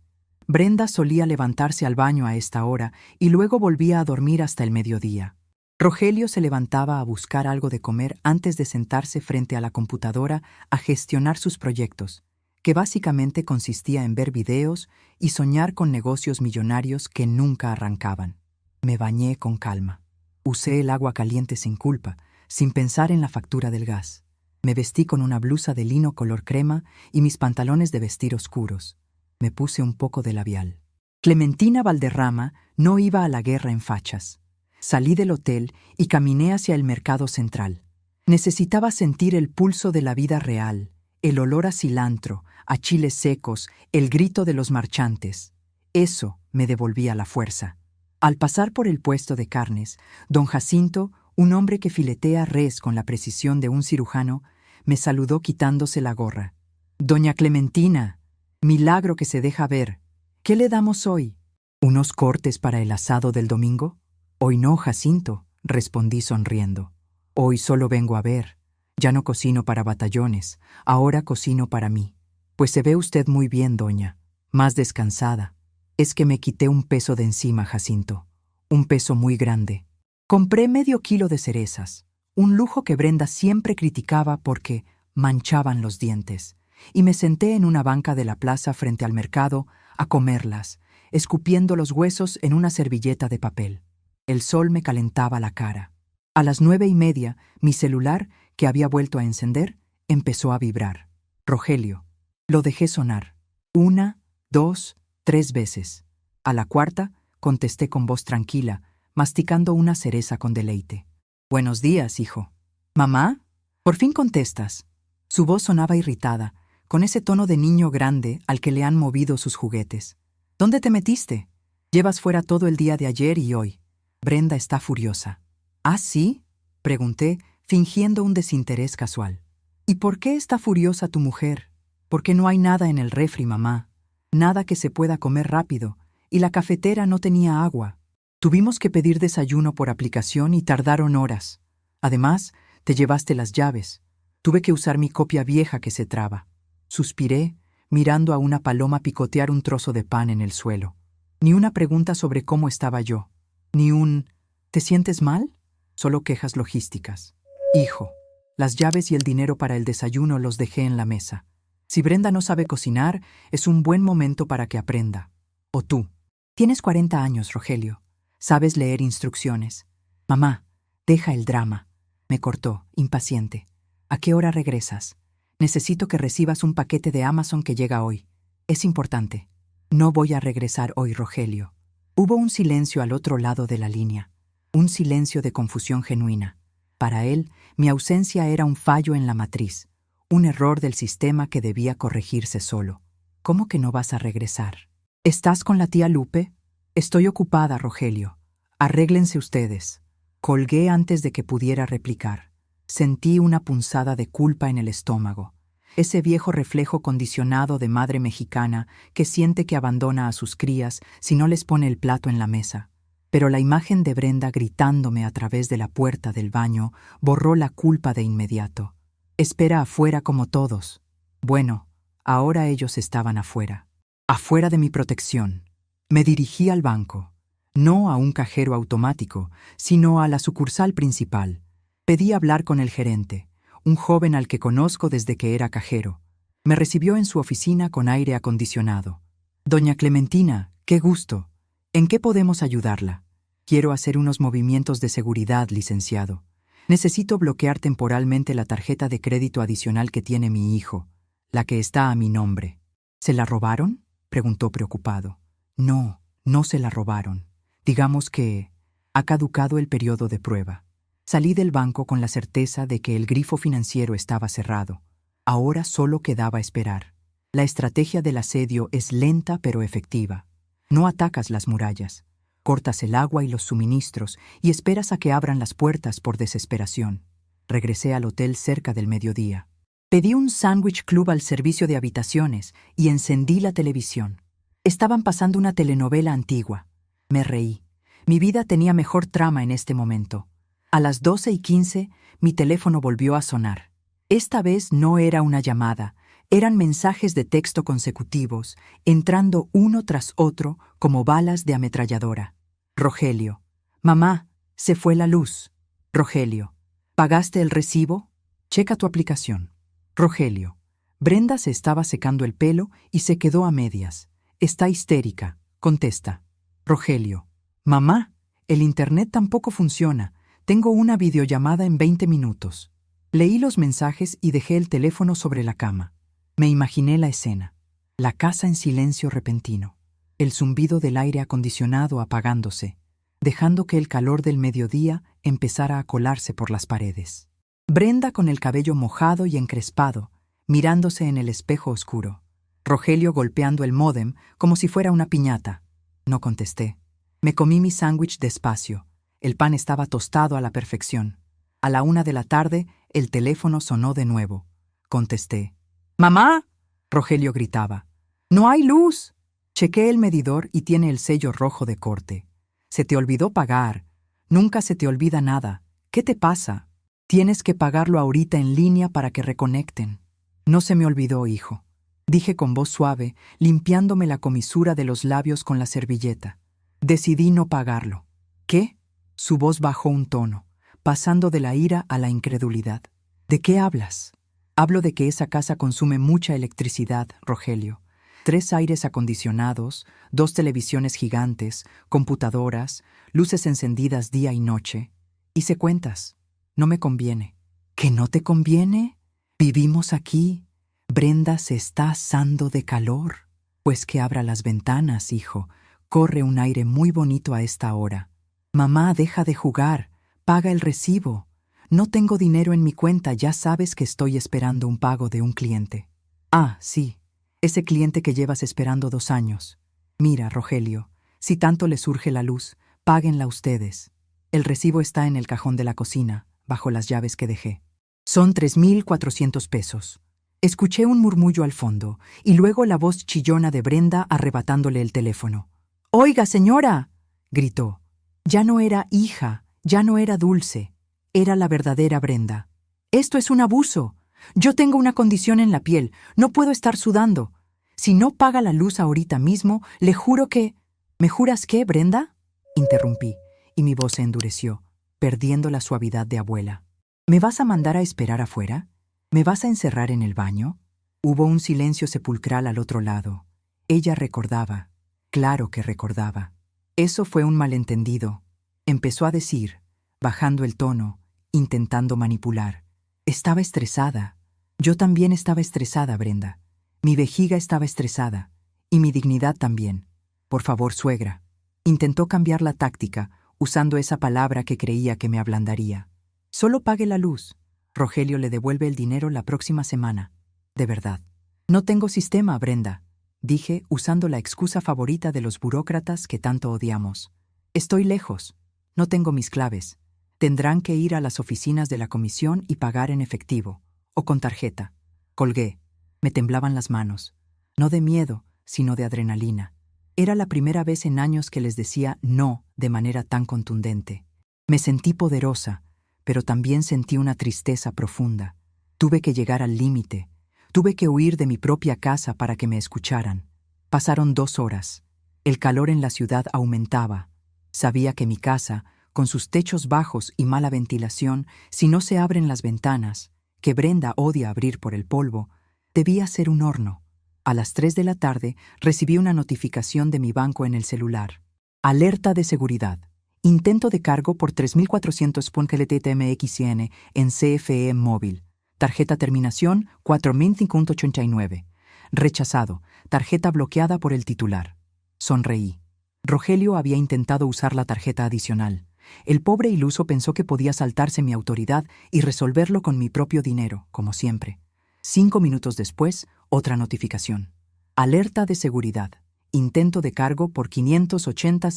[SPEAKER 1] Brenda solía levantarse al baño a esta hora y luego volvía a dormir hasta el mediodía. Rogelio se levantaba a buscar algo de comer antes de sentarse frente a la computadora a gestionar sus proyectos, que básicamente consistía en ver videos y soñar con negocios millonarios que nunca arrancaban. Me bañé con calma. Usé el agua caliente sin culpa, sin pensar en la factura del gas. Me vestí con una blusa de lino color crema y mis pantalones de vestir oscuros. Me puse un poco de labial. Clementina Valderrama no iba a la guerra en fachas. Salí del hotel y caminé hacia el mercado central. Necesitaba sentir el pulso de la vida real, el olor a cilantro, a chiles secos, el grito de los marchantes. Eso me devolvía la fuerza. Al pasar por el puesto de carnes, don Jacinto, un hombre que filetea res con la precisión de un cirujano, me saludó quitándose la gorra. «Doña Clementina, milagro que se deja ver. ¿Qué le damos hoy? ¿Unos cortes para el asado del domingo?» «Hoy no, Jacinto», respondí sonriendo. «Hoy solo vengo a ver. Ya no cocino para batallones, ahora cocino para mí». «Pues se ve usted muy bien, doña, más descansada». «Es que me quité un peso de encima, Jacinto, un peso muy grande. Compré medio kilo de cerezas, un lujo que Brenda siempre criticaba porque manchaban los dientes, y me senté en una banca de la plaza frente al mercado a comerlas, escupiendo los huesos en una servilleta de papel. El sol me calentaba la cara. A las 9:30, mi celular, que había vuelto a encender, empezó a vibrar. «Rogelio». Lo dejé sonar. 1, 2, 3 veces. A la cuarta, contesté con voz tranquila, masticando una cereza con deleite. «Buenos días, hijo». «¿Mamá? Por fin contestas». Su voz sonaba irritada, con ese tono de niño grande al que le han movido sus juguetes. «¿Dónde te metiste? Llevas fuera todo el día de ayer y hoy. Brenda está furiosa». «¿Ah, sí?», pregunté, fingiendo un desinterés casual. «¿Y por qué está furiosa tu mujer?» «Porque no hay nada en el refri, mamá. Nada que se pueda comer rápido, y la cafetera no tenía agua. Tuvimos que pedir desayuno por aplicación y tardaron horas. Además, te llevaste las llaves. Tuve que usar mi copia vieja que se traba». Suspiré, mirando a una paloma picotear un trozo de pan en el suelo. Ni una pregunta sobre cómo estaba yo. Ni un «¿te sientes mal?». Solo quejas logísticas. «Hijo, las llaves y el dinero para el desayuno los dejé en la mesa. Si Brenda no sabe cocinar, es un buen momento para que aprenda. O tú. Tienes 40 años, Rogelio. Sabes leer instrucciones. Mamá, deja el drama». Me cortó, impaciente. «¿A qué hora regresas? Necesito que recibas un paquete de Amazon que llega hoy. Es importante». «No voy a regresar hoy, Rogelio». Hubo un silencio al otro lado de la línea. Un silencio de confusión genuina. Para él, mi ausencia era un fallo en la matriz, un error del sistema que debía corregirse solo. «¿Cómo que no vas a regresar? ¿Estás con la tía Lupe?» «Estoy ocupada, Rogelio. Arréglense ustedes». Colgué antes de que pudiera replicar. Sentí una punzada de culpa en el estómago. Ese viejo reflejo condicionado de madre mexicana que siente que abandona a sus crías si no les pone el plato en la mesa. Pero la imagen de Brenda gritándome a través de la puerta del baño borró la culpa de inmediato. «Espera afuera como todos». Bueno, ahora ellos estaban afuera. Afuera de mi protección. Me dirigí al banco. No a un cajero automático, sino a la sucursal principal. Pedí hablar con el gerente, un joven al que conozco desde que era cajero. Me recibió en su oficina con aire acondicionado. «Doña Clementina, qué gusto. ¿En qué podemos ayudarla?» «Quiero hacer unos movimientos de seguridad, licenciado. Necesito bloquear temporalmente la tarjeta de crédito adicional que tiene mi hijo, la que está a mi nombre». «¿Se la robaron?», preguntó preocupado. «No, no se la robaron. Digamos que ha caducado el periodo de prueba». Salí del banco con la certeza de que el grifo financiero estaba cerrado. Ahora solo quedaba esperar. La estrategia del asedio es lenta pero efectiva. No atacas las murallas. Cortas el agua y los suministros y esperas a que abran las puertas por desesperación. Regresé al hotel cerca del mediodía. Pedí un sándwich club al servicio de habitaciones y encendí la televisión. Estaban pasando una telenovela antigua. Me reí. Mi vida tenía mejor trama en este momento. A las 12:15, mi teléfono volvió a sonar. Esta vez no era una llamada, eran mensajes de texto consecutivos, entrando uno tras otro como balas de ametralladora. «Rogelio. Mamá, se fue la luz». «Rogelio. ¿Pagaste el recibo? Checa tu aplicación». «Rogelio. Brenda se estaba secando el pelo y se quedó a medias. Está histérica. Contesta». «Rogelio. Mamá, el internet tampoco funciona. Tengo una videollamada en 20 minutos». Leí los mensajes y dejé el teléfono sobre la cama. Me imaginé la escena. La casa en silencio repentino. El zumbido del aire acondicionado apagándose, dejando que el calor del mediodía empezara a colarse por las paredes. Brenda con el cabello mojado y encrespado, mirándose en el espejo oscuro. Rogelio golpeando el módem como si fuera una piñata. No contesté. Me comí mi sándwich despacio. El pan estaba tostado a la perfección. A la 1 de la tarde, el teléfono sonó de nuevo. Contesté. ¡Mamá! Rogelio gritaba. ¡No hay luz! Chequé el medidor y tiene el sello rojo de corte. Se te olvidó pagar. Nunca se te olvida nada. ¿Qué te pasa? Tienes que pagarlo ahorita en línea para que reconecten. No se me olvidó, hijo. Dije con voz suave, limpiándome la comisura de los labios con la servilleta. Decidí no pagarlo. ¿Qué? Su voz bajó un tono, pasando de la ira a la incredulidad. ¿De qué hablas? Hablo de que esa casa consume mucha electricidad, Rogelio. 3 aires acondicionados, 2 televisiones gigantes, computadoras, luces encendidas día y noche. Hice cuentas. No me conviene. ¿Que no te conviene? Vivimos aquí. Brenda se está asando de calor. Pues que abra las ventanas, hijo. Corre un aire muy bonito a esta hora. Mamá, deja de jugar. Paga el recibo. No tengo dinero en mi cuenta, ya sabes que estoy esperando un pago de un cliente. Ah, sí. Ese cliente que llevas esperando 2 años. Mira, Rogelio, si tanto les surge la luz, páguenla ustedes. El recibo está en el cajón de la cocina, bajo las llaves que dejé. Son 3,400 pesos. Escuché un murmullo al fondo, y luego la voz chillona de Brenda arrebatándole el teléfono. «¡Oiga, señora!», gritó. Ya no era hija, ya no era Dulce, era la verdadera Brenda. «Esto es un abuso. Yo tengo una condición en la piel, no puedo estar sudando. Si no paga la luz ahorita mismo, le juro que...» «¿Me juras qué, Brenda?», interrumpí, y mi voz se endureció, perdiendo la suavidad de abuela. «¿Me vas a mandar a esperar afuera? ¿Me vas a encerrar en el baño?». Hubo un silencio sepulcral al otro lado. Ella recordaba. Claro que recordaba. Eso fue un malentendido. Empezó a decir, bajando el tono, intentando manipular. Estaba estresada. Yo también estaba estresada, Brenda. Mi vejiga estaba estresada. Y mi dignidad también. Por favor, suegra. Intentó cambiar la táctica, usando esa palabra que creía que me ablandaría. Solo pague la luz. Rogelio le devuelve el dinero la próxima semana. De verdad. No tengo sistema, Brenda, dije, usando la excusa favorita de los burócratas que tanto odiamos. Estoy lejos. No tengo mis claves. Tendrán que ir a las oficinas de la comisión y pagar en efectivo, o con tarjeta. Colgué. Me temblaban las manos. No de miedo, sino de adrenalina. Era la primera vez en años que les decía no de manera tan contundente. Me sentí poderosa, pero también sentí una tristeza profunda. Tuve que llegar al límite. Tuve que huir de mi propia casa para que me escucharan. Pasaron 2 horas. El calor en la ciudad aumentaba. Sabía que mi casa, con sus techos bajos y mala ventilación, si no se abren las ventanas, que Brenda odia abrir por el polvo, debía ser un horno. A las 3 de la tarde recibí una notificación de mi banco en el celular. Alerta de seguridad. Intento de cargo por 3,400 PLTTMXN en CFE móvil. Tarjeta terminación 4589. Rechazado. Tarjeta bloqueada por el titular. Sonreí. Rogelio había intentado usar la tarjeta adicional. El pobre iluso pensó que podía saltarse mi autoridad y resolverlo con mi propio dinero, como siempre. 5 minutos después, otra notificación. Alerta de seguridad. Intento de cargo por 580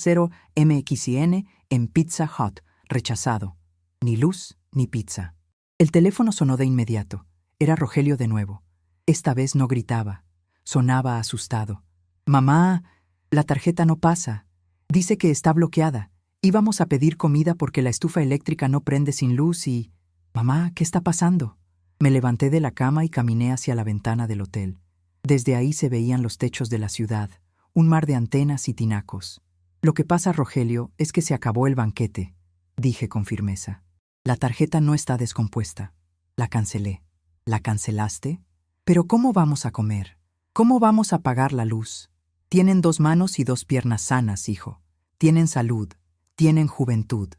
[SPEAKER 1] MXN en Pizza Hut. Rechazado. Ni luz ni pizza. El teléfono sonó de inmediato. Era Rogelio de nuevo. Esta vez no gritaba. Sonaba asustado. «Mamá, la tarjeta no pasa. Dice que está bloqueada. Íbamos a pedir comida porque la estufa eléctrica no prende sin luz y... Mamá, ¿qué está pasando?». Me levanté de la cama y caminé hacia la ventana del hotel. Desde ahí se veían los techos de la ciudad, un mar de antenas y tinacos. «Lo que pasa, Rogelio, es que se acabó el banquete», dije con firmeza. «La tarjeta no está descompuesta. La cancelé». «¿La cancelaste? Pero ¿cómo vamos a comer? ¿Cómo vamos a pagar la luz? Tienen 2 manos y 2 piernas sanas, hijo. Tienen salud. Tienen juventud.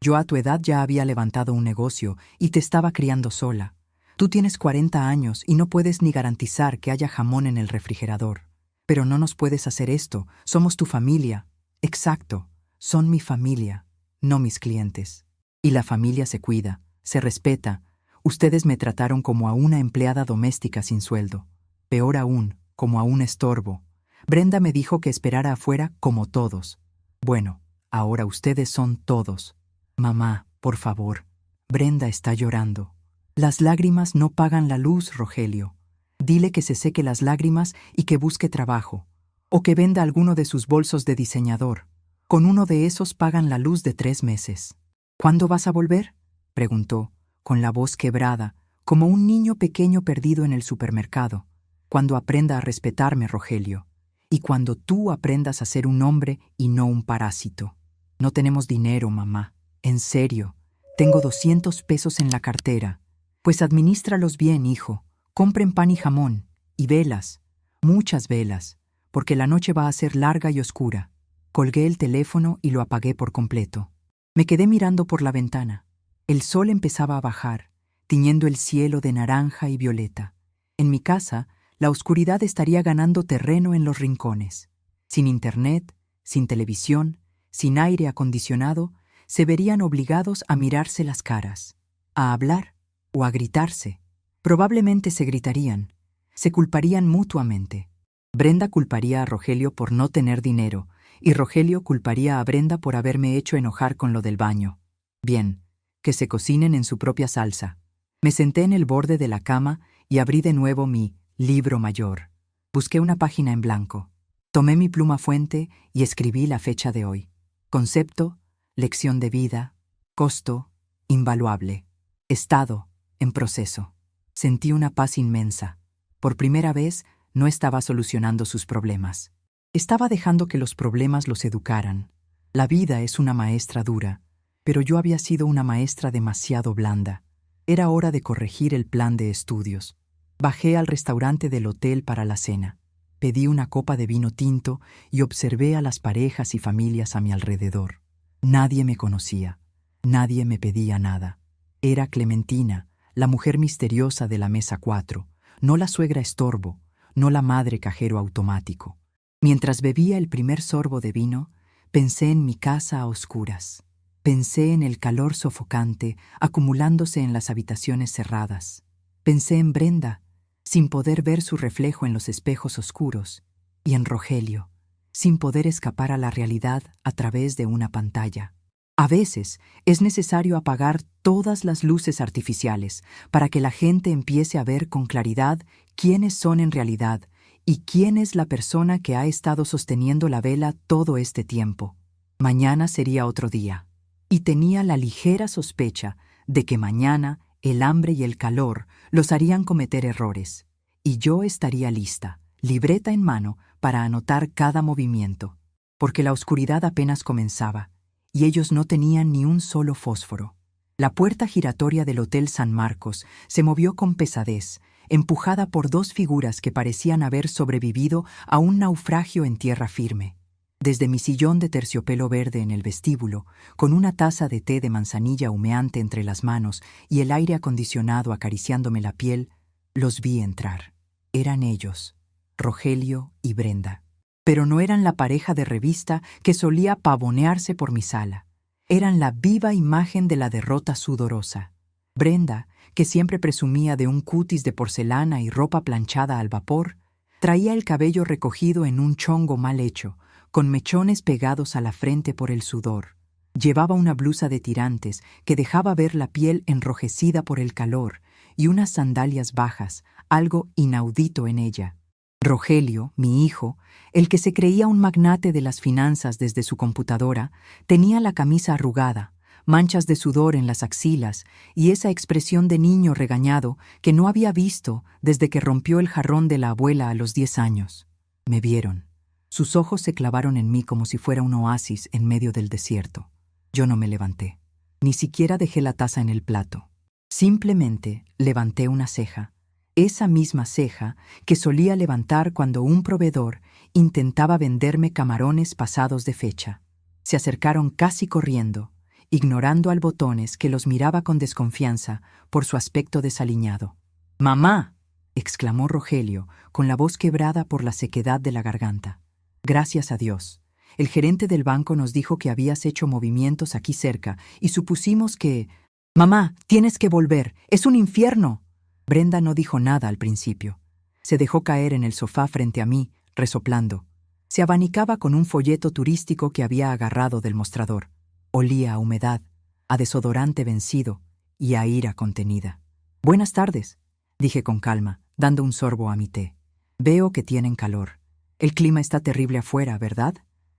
[SPEAKER 1] Yo a tu edad ya había levantado un negocio y te estaba criando sola. Tú tienes 40 años y no puedes ni garantizar que haya jamón en el refrigerador. Pero no nos puedes hacer esto. Somos tu familia». «Exacto. Son mi familia, no mis clientes. Y la familia se cuida, se respeta. Ustedes me trataron como a una empleada doméstica sin sueldo. Peor aún, como a un estorbo. Brenda me dijo que esperara afuera como todos. Bueno, ahora ustedes son todos. Mamá, por favor. Brenda está llorando. Las lágrimas no pagan la luz, Rogelio. Dile que se seque las lágrimas y que busque trabajo. O que venda alguno de sus bolsos de diseñador. Con uno de esos pagan la luz de 3 meses. ¿Cuándo vas a volver?, preguntó, con la voz quebrada, como un niño pequeño perdido en el supermercado. Cuando aprenda a respetarme, Rogelio. Y cuando tú aprendas a ser un hombre y no un parásito. No tenemos dinero, mamá. En serio. Tengo 200 pesos en la cartera. Pues adminístralos bien, hijo. Compren pan y jamón. Y velas. Muchas velas. Porque la noche va a ser larga y oscura. Colgué el teléfono y lo apagué por completo. Me quedé mirando por la ventana. El sol empezaba a bajar, tiñendo el cielo de naranja y violeta. En mi casa, la oscuridad estaría ganando terreno en los rincones. Sin internet, sin televisión, sin aire acondicionado, se verían obligados a mirarse las caras, a hablar o a gritarse. Probablemente se gritarían, se culparían mutuamente. Brenda culparía a Rogelio por no tener dinero, y Rogelio culparía a Brenda por haberme hecho enojar con lo del baño. Bien, que se cocinen en su propia salsa. Me senté en el borde de la cama y abrí de nuevo mi libro mayor. Busqué una página en blanco. Tomé mi pluma fuente y escribí la fecha de hoy. Concepto, lección de vida, costo, invaluable. Estado, en proceso. Sentí una paz inmensa. Por primera vez, no estaba solucionando sus problemas. Estaba dejando que los problemas los educaran. La vida es una maestra dura, pero yo había sido una maestra demasiado blanda. Era hora de corregir el plan de estudios. Bajé al restaurante del hotel para la cena. Pedí una copa de vino tinto y observé a las parejas y familias a mi alrededor. Nadie me conocía. Nadie me pedía nada. Era Clementina, la mujer misteriosa de la mesa 4, no la suegra estorbo, no la madre cajero automático. Mientras bebía el primer sorbo de vino, pensé en mi casa a oscuras. Pensé en el calor sofocante acumulándose en las habitaciones cerradas. Pensé en Brenda, sin poder ver su reflejo en los espejos oscuros, y en Rogelio, sin poder escapar a la realidad a través de una pantalla. A veces es necesario apagar todas las luces artificiales para que la gente empiece a ver con claridad quiénes son en realidad y quién es la persona que ha estado sosteniendo la vela todo este tiempo. Mañana sería otro día, y tenía la ligera sospecha de que mañana el hambre y el calor los harían cometer errores, y yo estaría lista, libreta en mano, para anotar cada movimiento, porque la oscuridad apenas comenzaba, y ellos no tenían ni un solo fósforo. La puerta giratoria del Hotel San Marcos se movió con pesadez, empujada por 2 figuras que parecían haber sobrevivido a un naufragio en tierra firme. Desde mi sillón de terciopelo verde en el vestíbulo, con una taza de té de manzanilla humeante entre las manos y el aire acondicionado acariciándome la piel, los vi entrar. Eran ellos, Rogelio y Brenda. Pero no eran la pareja de revista que solía pavonearse por mi sala. Eran la viva imagen de la derrota sudorosa. Brenda, que siempre presumía de un cutis de porcelana y ropa planchada al vapor, traía el cabello recogido en un chongo mal hecho, con mechones pegados a la frente por el sudor. Llevaba una blusa de tirantes que dejaba ver la piel enrojecida por el calor y unas sandalias bajas, algo inaudito en ella. Rogelio, mi hijo, el que se creía un magnate de las finanzas desde su computadora, tenía la camisa arrugada, manchas de sudor en las axilas y esa expresión de niño regañado que no había visto desde que rompió el jarrón de la abuela a los 10 años. Me vieron. Sus ojos se clavaron en mí como si fuera un oasis en medio del desierto. Yo no me levanté. Ni siquiera dejé la taza en el plato. Simplemente levanté una ceja. Esa misma ceja que solía levantar cuando un proveedor intentaba venderme camarones pasados de fecha. Se acercaron casi corriendo, ignorando al Botones que los miraba con desconfianza por su aspecto desaliñado. «¡Mamá!», exclamó Rogelio, con la voz quebrada por la sequedad de la garganta. «Gracias a Dios. El gerente del banco nos dijo que habías hecho movimientos aquí cerca y supusimos que...» Mamá, tienes que volver. Es un infierno. Brenda no dijo nada al principio. Se dejó caer en el sofá frente a mí, resoplando. Se abanicaba con un folleto turístico que había agarrado del mostrador. Olía a humedad, a desodorante vencido y a ira contenida. Buenas tardes, dije con calma, dando un sorbo a mi té. Veo que tienen calor. El clima está terrible afuera, ¿verdad?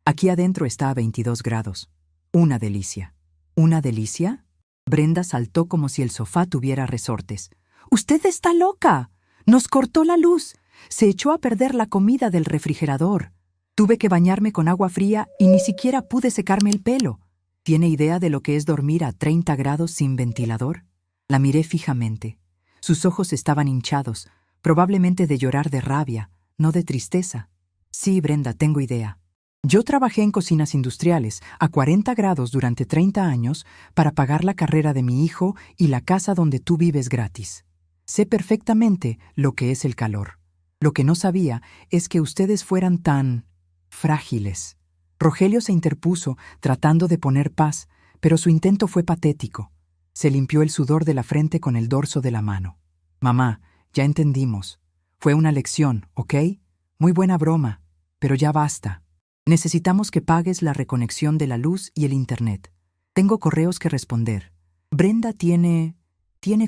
[SPEAKER 1] Aquí adentro está a 22 grados. Una delicia. ¿Una delicia? Brenda saltó como si el sofá tuviera resortes. ¡Usted está loca! Nos cortó la luz. Se echó a perder la comida del refrigerador. Tuve que bañarme con agua fría y ni siquiera pude secarme el pelo. ¿Tiene idea de lo que es dormir a 30 grados sin ventilador? La miré fijamente. Sus ojos estaban hinchados, probablemente de llorar de rabia, no de tristeza. Sí, Brenda, tengo idea. Yo trabajé en cocinas industriales a 40 grados durante 30 años para pagar la carrera de mi hijo y la casa donde tú vives gratis. Sé perfectamente lo que es el calor. Lo que no sabía es que ustedes fueran tan frágiles. Rogelio se interpuso, tratando de poner paz, pero su intento fue patético. Se limpió el sudor de la frente con el dorso de la mano. Mamá, ya entendimos. Fue una lección, ¿ok? Muy buena broma, pero ya basta. Necesitamos que pagues la reconexión de la luz y el internet. Tengo correos que responder. Brenda tiene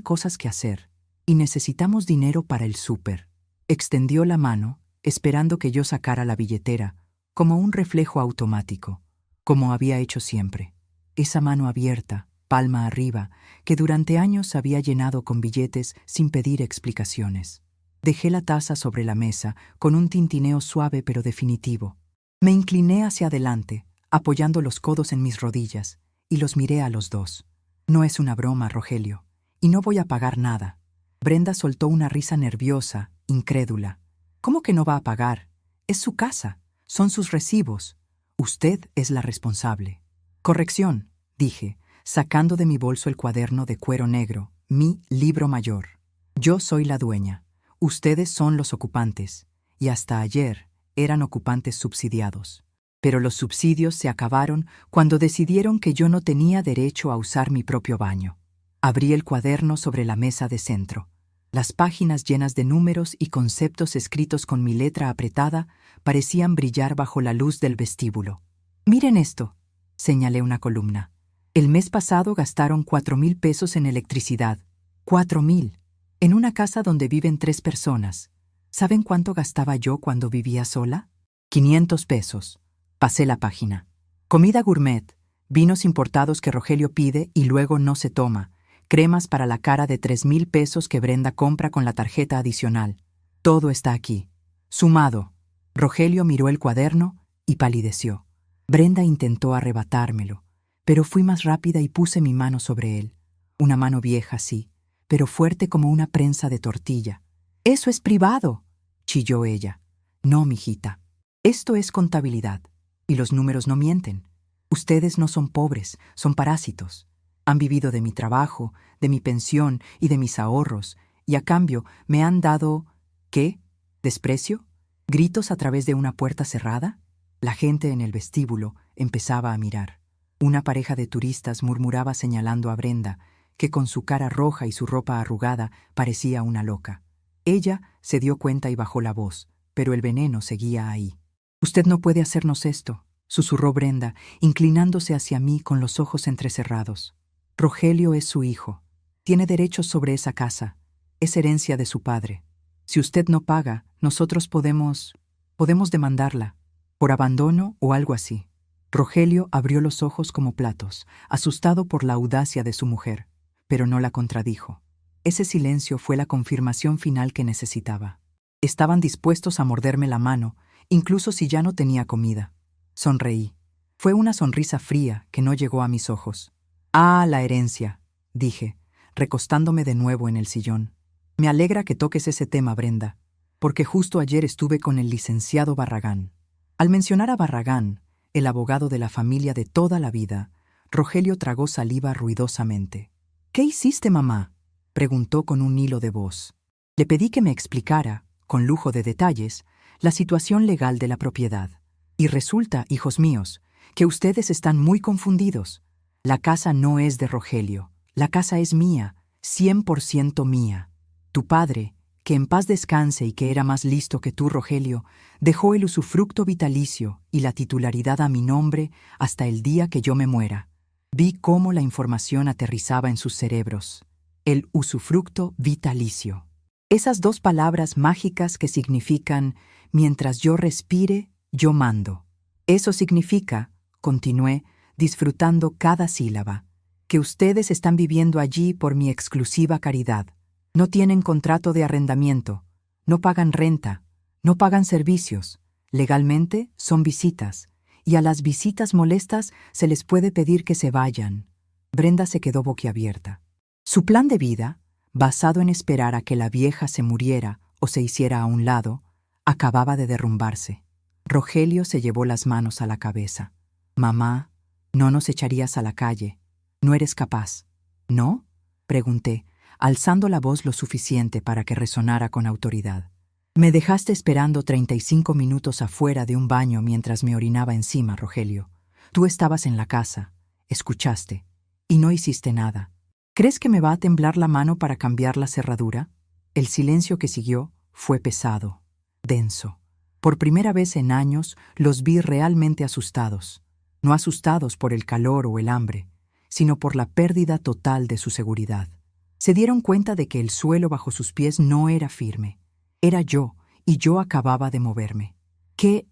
[SPEAKER 1] cosas que hacer y necesitamos dinero para el súper. Extendió la mano, esperando que yo sacara la billetera, como un reflejo automático, como había hecho siempre. Esa mano abierta, palma arriba, que durante años había llenado con billetes sin pedir explicaciones. Dejé la taza sobre la mesa, con un tintineo suave pero definitivo. Me incliné hacia adelante, apoyando los codos en mis rodillas, y los miré a los dos. No es una broma, Rogelio, y no voy a pagar nada. Brenda soltó una risa nerviosa, incrédula. ¿Cómo que no va a pagar? Es su casa. Son sus recibos. Usted es la responsable. Corrección, dije, sacando de mi bolso el cuaderno de cuero negro, mi libro mayor. Yo soy la dueña. Ustedes son los ocupantes. Y hasta ayer eran ocupantes subsidiados. Pero los subsidios se acabaron cuando decidieron que yo no tenía derecho a usar mi propio baño. Abrí el cuaderno sobre la mesa de centro. Las páginas llenas de números y conceptos escritos con mi letra apretada parecían brillar bajo la luz del vestíbulo. Miren esto, señalé una columna. El mes pasado gastaron 4,000 pesos en electricidad. 4,000. En una casa donde viven 3 personas. ¿Saben cuánto gastaba yo cuando vivía sola? 500 pesos. Pasé la página. Comida gourmet, vinos importados que Rogelio pide y luego no se toma. Cremas para la cara de 3,000 pesos que Brenda compra con la tarjeta adicional. Todo está aquí. Sumado. Rogelio miró el cuaderno y palideció. Brenda intentó arrebatármelo, pero fui más rápida y puse mi mano sobre él. Una mano vieja, sí, pero fuerte como una prensa de tortilla. «¡Eso es privado!», chilló ella. «No, mijita. Esto es contabilidad. Y los números no mienten. Ustedes no son pobres, son parásitos. Han vivido de mi trabajo, de mi pensión y de mis ahorros, y a cambio me han dado... ¿qué? ¿Desprecio? ¿Gritos a través de una puerta cerrada? La gente en el vestíbulo empezaba a mirar. Una pareja de turistas murmuraba señalando a Brenda, que con su cara roja y su ropa arrugada parecía una loca. Ella se dio cuenta y bajó la voz, pero el veneno seguía ahí. «Usted no puede hacernos esto», susurró Brenda, inclinándose hacia mí con los ojos entrecerrados. «Rogelio es su hijo. Tiene derechos sobre esa casa. Es herencia de su padre. Si usted no paga, nosotros podemos demandarla, por abandono o algo así». Rogelio abrió los ojos como platos, asustado por la audacia de su mujer, pero no la contradijo. Ese silencio fue la confirmación final que necesitaba. Estaban dispuestos a morderme la mano, incluso si ya no tenía comida. Sonreí. Fue una sonrisa fría que no llegó a mis ojos. «Ah, la herencia», dije, recostándome de nuevo en el sillón. «Me alegra que toques ese tema, Brenda, porque justo ayer estuve con el licenciado Barragán». Al mencionar a Barragán, el abogado de la familia de toda la vida, Rogelio tragó saliva ruidosamente. «¿Qué hiciste, mamá?», preguntó con un hilo de voz. Le pedí que me explicara, con lujo de detalles, la situación legal de la propiedad. «Y resulta, hijos míos, que ustedes están muy confundidos. La casa no es de Rogelio, La casa es mía, 100% mía. Tu padre, que en paz descanse y que era más listo que tú, Rogelio, dejó el usufructo vitalicio y la titularidad a mi nombre hasta el día que yo me muera. Vi cómo la información aterrizaba en sus cerebros. El usufructo vitalicio. Esas dos palabras mágicas que significan, mientras yo respire, yo mando. Eso significa, continué, disfrutando cada sílaba, que ustedes están viviendo allí por mi exclusiva caridad. No tienen contrato de arrendamiento, no pagan renta, no pagan servicios. Legalmente son visitas, y a las visitas molestas se les puede pedir que se vayan. Brenda se quedó boquiabierta. Su plan de vida, basado en esperar a que la vieja se muriera o se hiciera a un lado, acababa de derrumbarse. Rogelio se llevó las manos a la cabeza. «Mamá, no nos echarías a la calle. No eres capaz». «¿No?», pregunté, alzando la voz lo suficiente para que resonara con autoridad. «Me dejaste esperando 35 minutos afuera de un baño mientras me orinaba encima, Rogelio. Tú estabas en la casa, escuchaste, y no hiciste nada. ¿Crees que me va a temblar la mano para cambiar la cerradura?». El silencio que siguió fue pesado, denso. Por primera vez en años los vi realmente asustados. No asustados por el calor o el hambre, sino por la pérdida total de su seguridad. Se dieron cuenta de que el suelo bajo sus pies no era firme. Era yo, y yo acababa de moverme. ¿Qué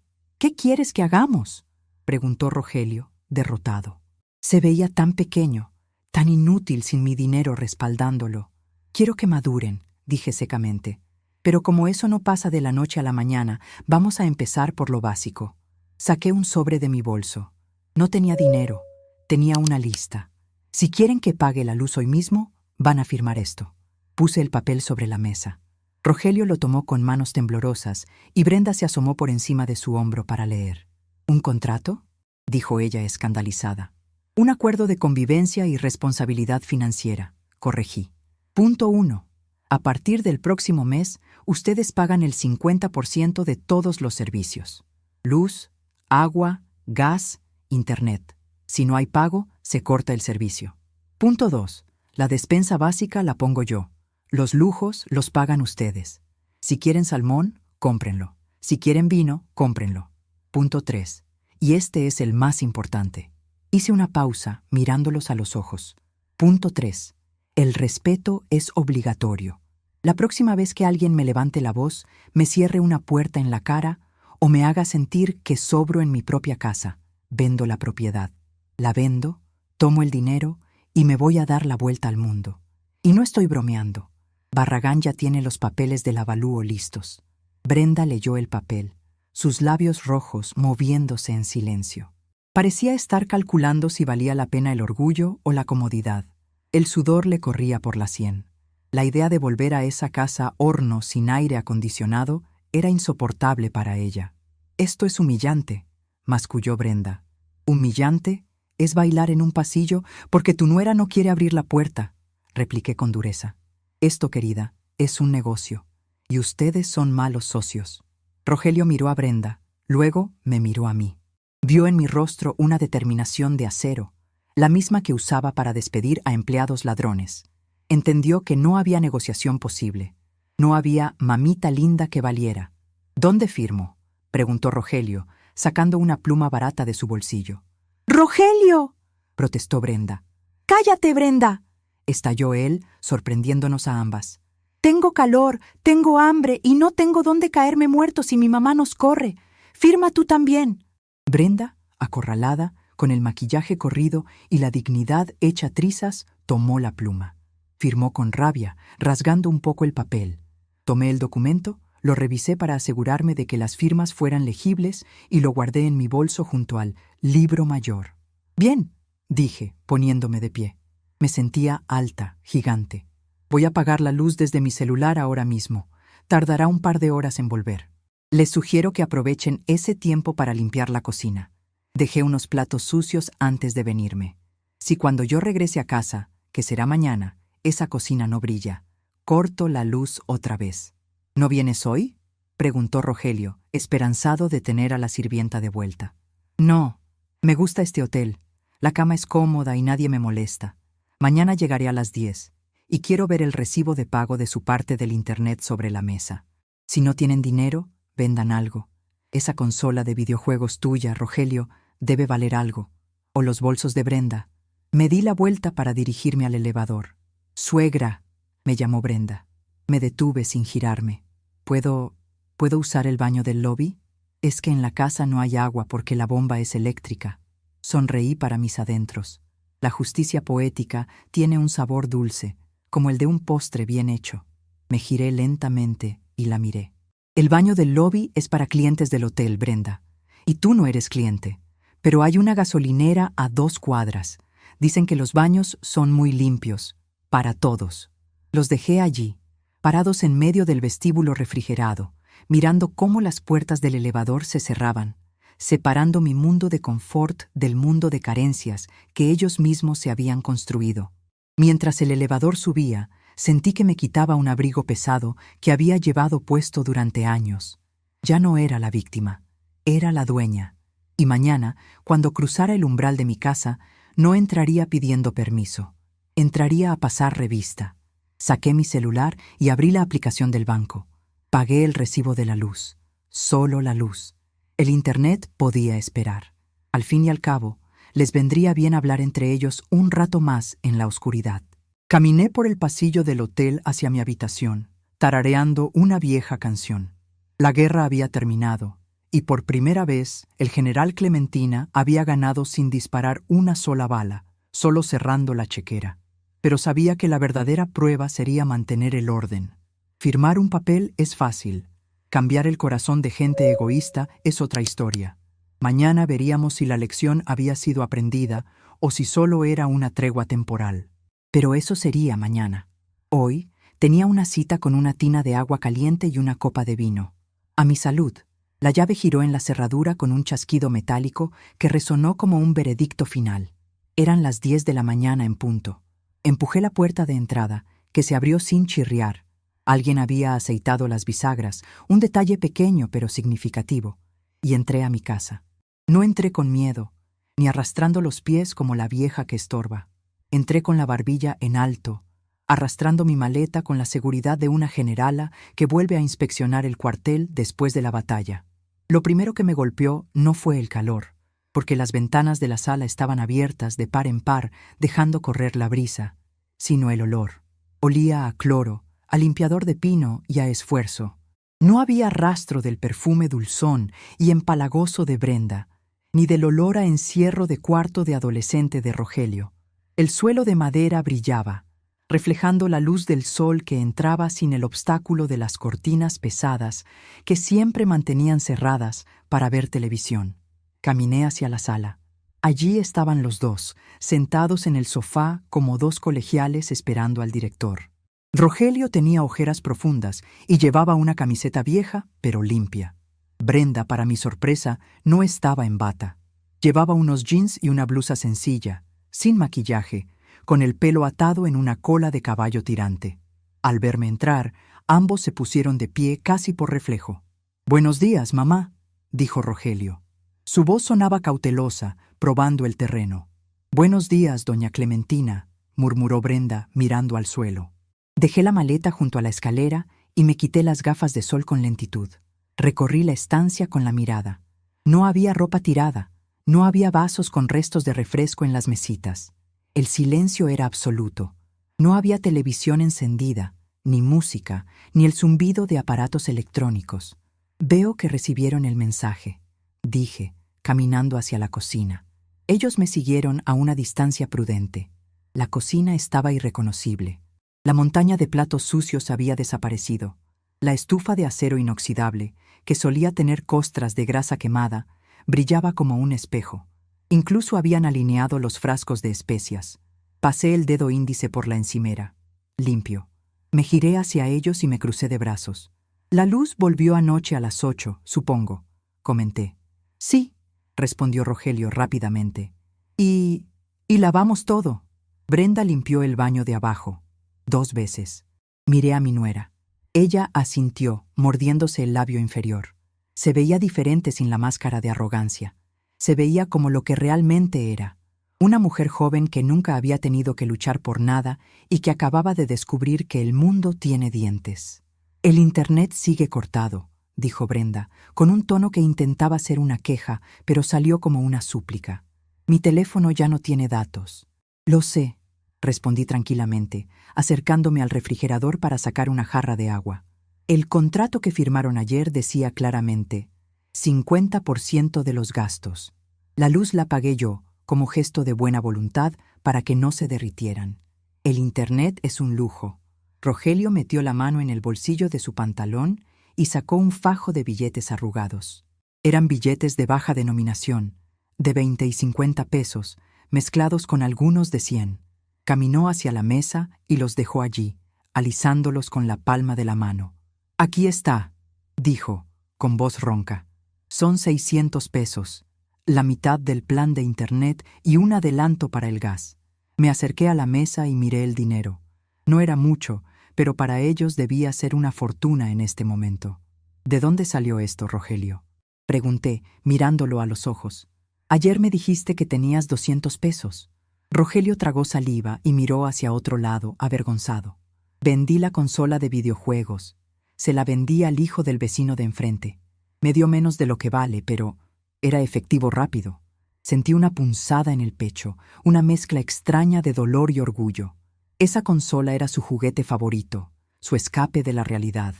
[SPEAKER 1] quieres que hagamos?», preguntó Rogelio, derrotado. Se veía tan pequeño, tan inútil sin mi dinero respaldándolo. «Quiero que maduren», dije secamente. «Pero como eso no pasa de la noche a la mañana, vamos a empezar por lo básico». Saqué un sobre de mi bolso. No tenía dinero, tenía una lista. «Si quieren que pague la luz hoy mismo, van a firmar esto». Puse el papel sobre la mesa. Rogelio lo tomó con manos temblorosas y Brenda se asomó por encima de su hombro para leer. «¿Un contrato?», dijo ella escandalizada. «Un acuerdo de convivencia y responsabilidad financiera», corregí. Punto 1. A partir del próximo mes, ustedes pagan el 50% de todos los servicios. Luz, agua, gas, internet. Si no hay pago, se corta el servicio. Punto 2. La despensa básica la pongo yo. Los lujos los pagan ustedes. Si quieren salmón, cómprenlo. Si quieren vino, cómprenlo. Punto 3. Y este es el más importante. Hice una pausa mirándolos a los ojos. Punto 3. El respeto es obligatorio. La próxima vez que alguien me levante la voz, me cierre una puerta en la cara o me haga sentir que sobro en mi propia casa, vendo la propiedad. La vendo, tomo el dinero y me voy a dar la vuelta al mundo. Y no estoy bromeando. Barragán ya tiene los papeles del avalúo listos. Brenda leyó el papel, sus labios rojos moviéndose en silencio. Parecía estar calculando si valía la pena el orgullo o la comodidad. El sudor le corría por la sien. La idea de volver a esa casa horno sin aire acondicionado era insoportable para ella. «Esto es humillante», masculló Brenda. «¿Humillante? Es bailar en un pasillo porque tu nuera no quiere abrir la puerta», repliqué con dureza. «Esto, querida, es un negocio, y ustedes son malos socios». Rogelio miró a Brenda, luego me miró a mí. Vio en mi rostro una determinación de acero, la misma que usaba para despedir a empleados ladrones. Entendió que no había negociación posible. No había mamita linda que valiera. «¿Dónde firmo?», preguntó Rogelio, sacando una pluma barata de su bolsillo. «¡Rogelio!», protestó Brenda. «¡Cállate, Brenda!», estalló él, sorprendiéndonos a ambas. «Tengo calor, tengo hambre y no tengo dónde caerme muerto si mi mamá nos corre. Firma tú también». Brenda, acorralada, con el maquillaje corrido y la dignidad hecha trizas, tomó la pluma. Firmó con rabia, rasgando un poco el papel. Tomé el documento, lo revisé para asegurarme de que las firmas fueran legibles y lo guardé en mi bolso junto al libro mayor. «Bien», dije, poniéndome de pie. Me sentía alta, gigante. «Voy a apagar la luz desde mi celular ahora mismo. Tardará un par de horas en volver. Les sugiero que aprovechen ese tiempo para limpiar la cocina. Dejé unos platos sucios antes de venirme. Si cuando yo regrese a casa, que será mañana, esa cocina no brilla, corto la luz otra vez». «¿No vienes hoy?», preguntó Rogelio, esperanzado de tener a la sirvienta de vuelta. «No, me gusta este hotel. La cama es cómoda y nadie me molesta. Mañana llegaré a las 10 y quiero ver el recibo de pago de su parte del internet sobre la mesa. Si no tienen dinero, vendan algo. Esa consola de videojuegos tuya, Rogelio, debe valer algo. O los bolsos de Brenda. Me di la vuelta para dirigirme al elevador. «Suegra», me llamó Brenda. Me detuve sin girarme. ¿Puedo usar el baño del lobby? Es que en la casa no hay agua porque la bomba es eléctrica. Sonreí para mis adentros. La justicia poética tiene un sabor dulce, como el de un postre bien hecho. Me giré lentamente y la miré. El baño del lobby es para clientes del hotel, Brenda. Y tú no eres cliente. Pero hay una gasolinera a 2 cuadras. Dicen que los baños son muy limpios. Para todos. Los dejé allí, parados en medio del vestíbulo refrigerado, mirando cómo las puertas del elevador se cerraban, separando mi mundo de confort del mundo de carencias que ellos mismos se habían construido. Mientras el elevador subía, sentí que me quitaba un abrigo pesado que había llevado puesto durante años. Ya no era la víctima, era la dueña. Y mañana, cuando cruzara el umbral de mi casa, no entraría pidiendo permiso. Entraría a pasar revista. Saqué mi celular y abrí la aplicación del banco. Pagué el recibo de la luz. Solo la luz. El internet podía esperar. Al fin y al cabo, les vendría bien hablar entre ellos un rato más en la oscuridad. Caminé por el pasillo del hotel hacia mi habitación, tarareando una vieja canción. La guerra había terminado, y por primera vez el general Clementina había ganado sin disparar una sola bala, solo cerrando la chequera. Pero sabía que la verdadera prueba sería mantener el orden. Firmar un papel es fácil. Cambiar el corazón de gente egoísta es otra historia. Mañana veríamos si la lección había sido aprendida o si solo era una tregua temporal. Pero eso sería mañana. Hoy tenía una cita con una tina de agua caliente y una copa de vino. A mi salud. La llave giró en la cerradura con un chasquido metálico que resonó como un veredicto final. Eran las 10 de la mañana en punto. Empujé la puerta de entrada, que se abrió sin chirriar. Alguien había aceitado las bisagras, un detalle pequeño pero significativo, y entré a mi casa. No entré con miedo, ni arrastrando los pies como la vieja que estorba. Entré con la barbilla en alto, arrastrando mi maleta con la seguridad de una generala que vuelve a inspeccionar el cuartel después de la batalla. Lo primero que me golpeó no fue el calor, porque las ventanas de la sala estaban abiertas de par en par, dejando correr la brisa, sino el olor. Olía a cloro, a limpiador de pino y a esfuerzo. No había rastro del perfume dulzón y empalagoso de Brenda, ni del olor a encierro de cuarto de adolescente de Rogelio. El suelo de madera brillaba, reflejando la luz del sol que entraba sin el obstáculo de las cortinas pesadas que siempre mantenían cerradas para ver televisión. Caminé hacia la sala. Allí estaban los dos, sentados en el sofá como 2 colegiales esperando al director. Rogelio tenía ojeras profundas y llevaba una camiseta vieja, pero limpia. Brenda, para mi sorpresa, no estaba en bata. Llevaba unos jeans y una blusa sencilla, sin maquillaje, con el pelo atado en una cola de caballo tirante. Al verme entrar, ambos se pusieron de pie casi por reflejo. «Buenos días, mamá», dijo Rogelio. Su voz sonaba cautelosa, probando el terreno. «Buenos días, doña Clementina», murmuró Brenda, mirando al suelo. Dejé la maleta junto a la escalera y me quité las gafas de sol con lentitud. Recorrí la estancia con la mirada. No había ropa tirada, no había vasos con restos de refresco en las mesitas. El silencio era absoluto. No había televisión encendida, ni música, ni el zumbido de aparatos electrónicos. «Veo que recibieron el mensaje», dije, caminando hacia la cocina. Ellos me siguieron a una distancia prudente. La cocina estaba irreconocible. La montaña de platos sucios había desaparecido. La estufa de acero inoxidable, que solía tener costras de grasa quemada, brillaba como un espejo. Incluso habían alineado los frascos de especias. Pasé el dedo índice por la encimera. Limpio. Me giré hacia ellos y me crucé de brazos. «La luz volvió anoche a las 8, supongo», comenté. «Sí», respondió Rogelio rápidamente. Y lavamos todo». Brenda limpió el baño de abajo, 2 veces. Miré a mi nuera. Ella asintió, mordiéndose el labio inferior. Se veía diferente sin la máscara de arrogancia. Se veía como lo que realmente era, Una mujer joven que nunca había tenido que luchar por nada y que acababa de descubrir que el mundo tiene dientes. El Internet sigue cortado, dijo Brenda, con un tono que intentaba ser una queja, pero salió como una súplica. Mi teléfono ya no tiene datos. Lo sé, respondí tranquilamente, acercándome al refrigerador para sacar una jarra de agua. El contrato que firmaron ayer decía claramente 50% de los gastos. La luz la pagué yo, como gesto de buena voluntad para que no se derritieran. El Internet es un lujo. Rogelio metió la mano en el bolsillo de su pantalón y sacó un fajo de billetes arrugados. Eran billetes de baja denominación, de 20 y 50 pesos, mezclados con algunos de 100. Caminó hacia la mesa y los dejó allí, alisándolos con la palma de la mano. Aquí está, dijo, con voz ronca. Son 600 pesos, la mitad del plan de Internet y un adelanto para el gas. Me acerqué a la mesa y miré el dinero. No era mucho, pero para ellos debía ser una fortuna en este momento. ¿De dónde salió esto, Rogelio?, pregunté, mirándolo a los ojos. Ayer me dijiste que tenías 200 pesos. Rogelio tragó saliva y miró hacia otro lado, avergonzado. Vendí la consola de videojuegos. Se la vendí al hijo del vecino de enfrente. Me dio menos de lo que vale, pero era efectivo rápido. Sentí una punzada en el pecho, una mezcla extraña de dolor y orgullo. Esa consola era su juguete favorito, su escape de la realidad.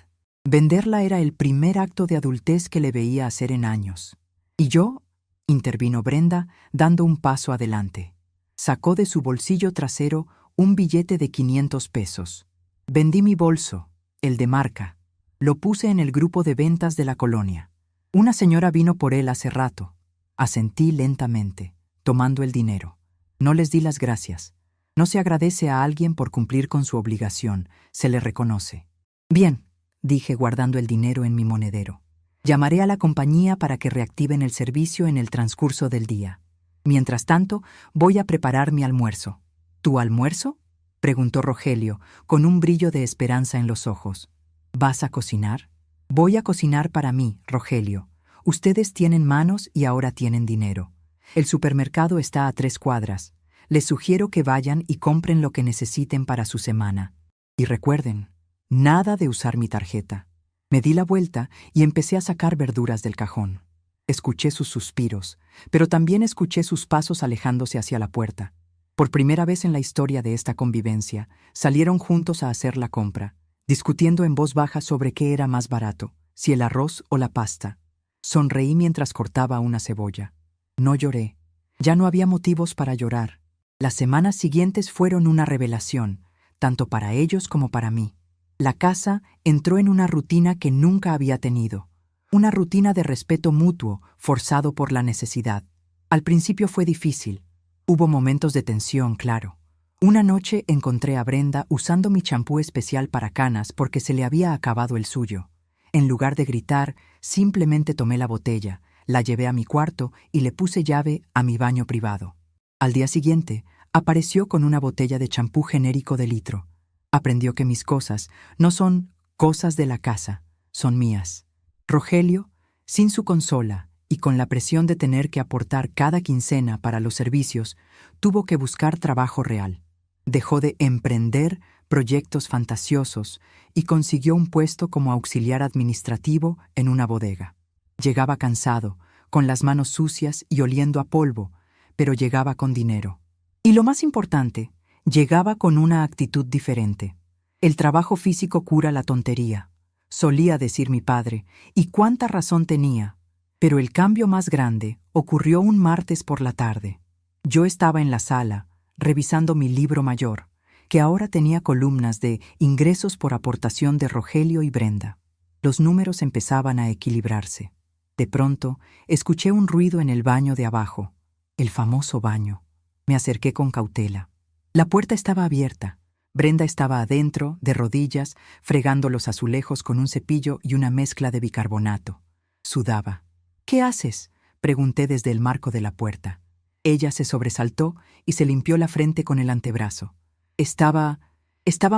[SPEAKER 1] Venderla era el primer acto de adultez que le veía hacer en años. ¿Y yo?, intervino Brenda, dando un paso adelante. Sacó de su bolsillo trasero un billete de 500 pesos. Vendí mi bolso, el de marca. Lo puse en el grupo de ventas de la colonia. Una señora vino por él hace rato. Asentí lentamente, tomando el dinero. No les di las gracias. No se agradece a alguien por cumplir con su obligación, se le reconoce. Bien, dije guardando el dinero en mi monedero. Llamaré a la compañía para que reactiven el servicio en el transcurso del día. Mientras tanto, voy a preparar mi almuerzo. ¿Tu almuerzo?, preguntó Rogelio, con un brillo de esperanza en los ojos. ¿Vas a cocinar? Voy a cocinar para mí, Rogelio. Ustedes tienen manos y ahora tienen dinero. El supermercado está a 3 cuadras. Les sugiero que vayan y compren lo que necesiten para su semana. Y recuerden, nada de usar mi tarjeta. Me di la vuelta y empecé a sacar verduras del cajón. Escuché sus suspiros, pero también escuché sus pasos alejándose hacia la puerta. Por primera vez en la historia de esta convivencia, salieron juntos a hacer la compra, discutiendo en voz baja sobre qué era más barato, si el arroz o la pasta. Sonreí mientras cortaba una cebolla. No lloré. Ya no había motivos para llorar. Las semanas siguientes fueron una revelación, tanto para ellos como para mí. La casa entró en una rutina que nunca había tenido. Una rutina de respeto mutuo, forzado por la necesidad. Al principio fue difícil. Hubo momentos de tensión, claro. Una noche encontré a Brenda usando mi champú especial para canas porque se le había acabado el suyo. En lugar de gritar, simplemente tomé la botella, la llevé a mi cuarto y le puse llave a mi baño privado. Al día siguiente, apareció con una botella de champú genérico de litro. Aprendió que mis cosas no son cosas de la casa, son mías. Rogelio, sin su consola y con la presión de tener que aportar cada quincena para los servicios, tuvo que buscar trabajo real. Dejó de emprender proyectos fantasiosos y consiguió un puesto como auxiliar administrativo en una bodega. Llegaba cansado, con las manos sucias y oliendo a polvo, pero llegaba con dinero. Y lo más importante, llegaba con una actitud diferente. El trabajo físico cura la tontería, solía decir mi padre, y cuánta razón tenía. Pero el cambio más grande ocurrió un martes por la tarde. Yo estaba en la sala, revisando mi libro mayor, que ahora tenía columnas de ingresos por aportación de Rogelio y Brenda. Los números empezaban a equilibrarse. De pronto, escuché un ruido en el baño de abajo, el famoso baño. Me acerqué con cautela. La puerta estaba abierta. Brenda estaba adentro, de rodillas, fregando los azulejos con un cepillo y una mezcla de bicarbonato. Sudaba. «¿Qué haces?», pregunté desde el marco de la puerta. Ella se sobresaltó y se limpió la frente con el antebrazo. Estaba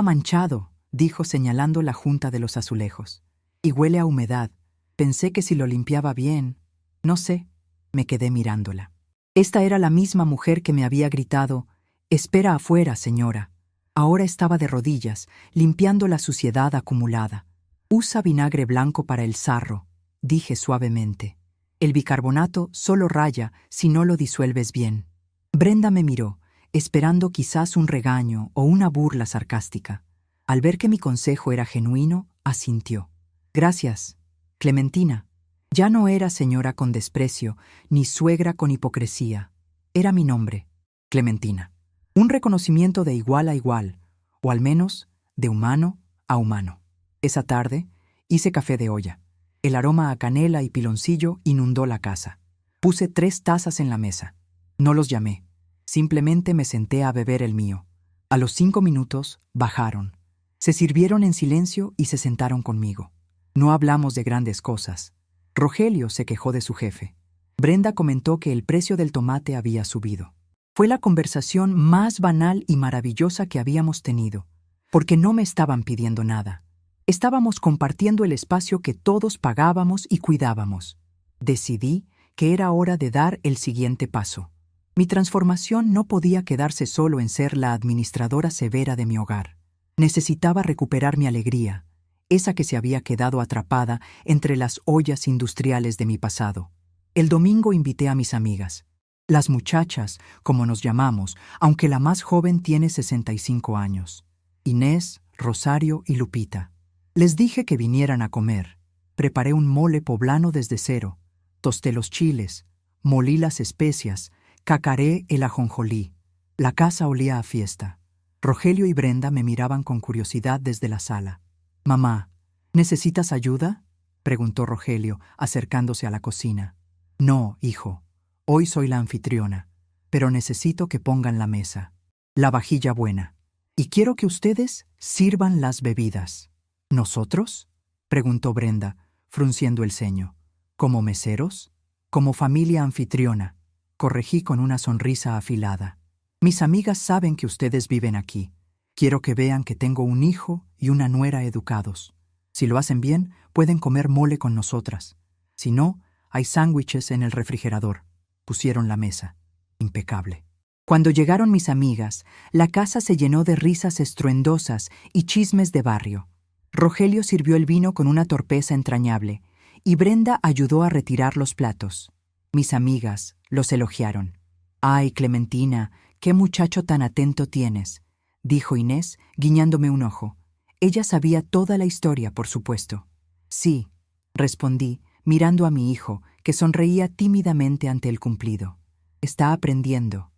[SPEAKER 1] manchado», dijo señalando la junta de los azulejos. «Y huele a humedad. Pensé que si lo limpiaba bien. No sé». Me quedé mirándola. Esta era la misma mujer que me había gritado: «Espera afuera, señora». Ahora estaba de rodillas, limpiando la suciedad acumulada. «Usa vinagre blanco para el sarro», dije suavemente. «El bicarbonato solo raya si no lo disuelves bien». Brenda me miró, esperando quizás un regaño o una burla sarcástica. Al ver que mi consejo era genuino, asintió. «Gracias, Clementina». Ya no era señora con desprecio, ni suegra con hipocresía. Era mi nombre, Clementina. Un reconocimiento de igual a igual, o al menos de humano a humano. Esa tarde hice café de olla. El aroma a canela y piloncillo inundó la casa. Puse 3 tazas en la mesa. No los llamé. Simplemente me senté a beber el mío. A los 5 minutos bajaron. Se sirvieron en silencio y se sentaron conmigo. No hablamos de grandes cosas. Rogelio se quejó de su jefe. Brenda comentó que el precio del tomate había subido. Fue la conversación más banal y maravillosa que habíamos tenido, porque no me estaban pidiendo nada. Estábamos compartiendo el espacio que todos pagábamos y cuidábamos. Decidí que era hora de dar el siguiente paso. Mi transformación no podía quedarse solo en ser la administradora severa de mi hogar. Necesitaba recuperar mi alegría, esa que se había quedado atrapada entre las ollas industriales de mi pasado. El domingo invité a mis amigas, las muchachas, como nos llamamos, aunque la más joven tiene 65 años, Inés, Rosario y Lupita. Les dije que vinieran a comer. Preparé un mole poblano desde cero, tosté los chiles, molí las especias, cacaré el ajonjolí. La casa olía a fiesta. Rogelio y Brenda me miraban con curiosidad desde la sala. «Mamá, ¿necesitas ayuda?», preguntó Rogelio, acercándose a la cocina. «No, hijo. Hoy soy la anfitriona, pero necesito que pongan la mesa, la vajilla buena, y quiero que ustedes sirvan las bebidas». «¿Nosotros?», preguntó Brenda, frunciendo el ceño. «¿Como meseros?». «Como familia anfitriona», corregí con una sonrisa afilada. «Mis amigas saben que ustedes viven aquí. Quiero que vean que tengo un hijo y una nuera educados. Si lo hacen bien, pueden comer mole con nosotras. Si no, hay sándwiches en el refrigerador». Pusieron la mesa. Impecable. Cuando llegaron mis amigas, la casa se llenó de risas estruendosas y chismes de barrio. Rogelio sirvió el vino con una torpeza entrañable, y Brenda ayudó a retirar los platos. Mis amigas los elogiaron. «Ay, Clementina, qué muchacho tan atento tienes», dijo Inés, guiñándome un ojo. Ella sabía toda la historia, por supuesto. «Sí», respondí, mirando a mi hijo, que sonreía tímidamente ante el cumplido. «Está aprendiendo.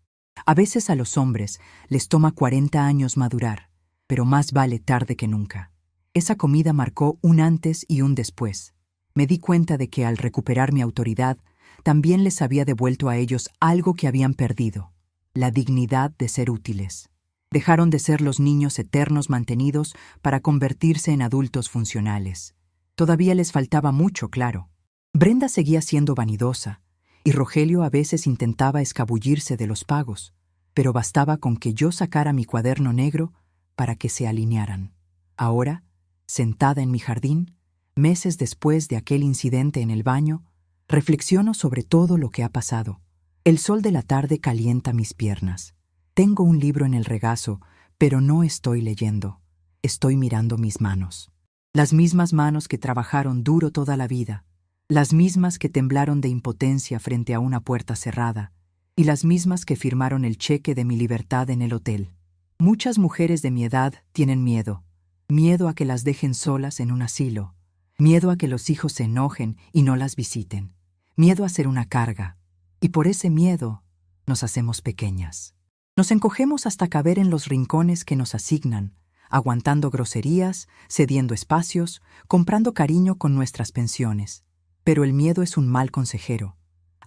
[SPEAKER 1] A veces a los hombres les toma 40 años madurar, pero más vale tarde que nunca». Esa comida marcó un antes y un después. Me di cuenta de que al recuperar mi autoridad, también les había devuelto a ellos algo que habían perdido: la dignidad de ser útiles. Dejaron de ser los niños eternos mantenidos para convertirse en adultos funcionales. Todavía les faltaba mucho, claro. Brenda seguía siendo vanidosa, y Rogelio a veces intentaba escabullirse de los pagos, pero bastaba con que yo sacara mi cuaderno negro para que se alinearan. Ahora, sentada en mi jardín, meses después de aquel incidente en el baño, reflexiono sobre todo lo que ha pasado. El sol de la tarde calienta mis piernas. Tengo un libro en el regazo, pero no estoy leyendo. Estoy mirando mis manos. Las mismas manos que trabajaron duro toda la vida, las mismas que temblaron de impotencia frente a una puerta cerrada, y las mismas que firmaron el cheque de mi libertad en el hotel. Muchas mujeres de mi edad tienen miedo. Miedo a que las dejen solas en un asilo. Miedo a que los hijos se enojen y no las visiten. Miedo a ser una carga. Y por ese miedo nos hacemos pequeñas. Nos encogemos hasta caber en los rincones que nos asignan, aguantando groserías, cediendo espacios, comprando cariño con nuestras pensiones. Pero el miedo es un mal consejero.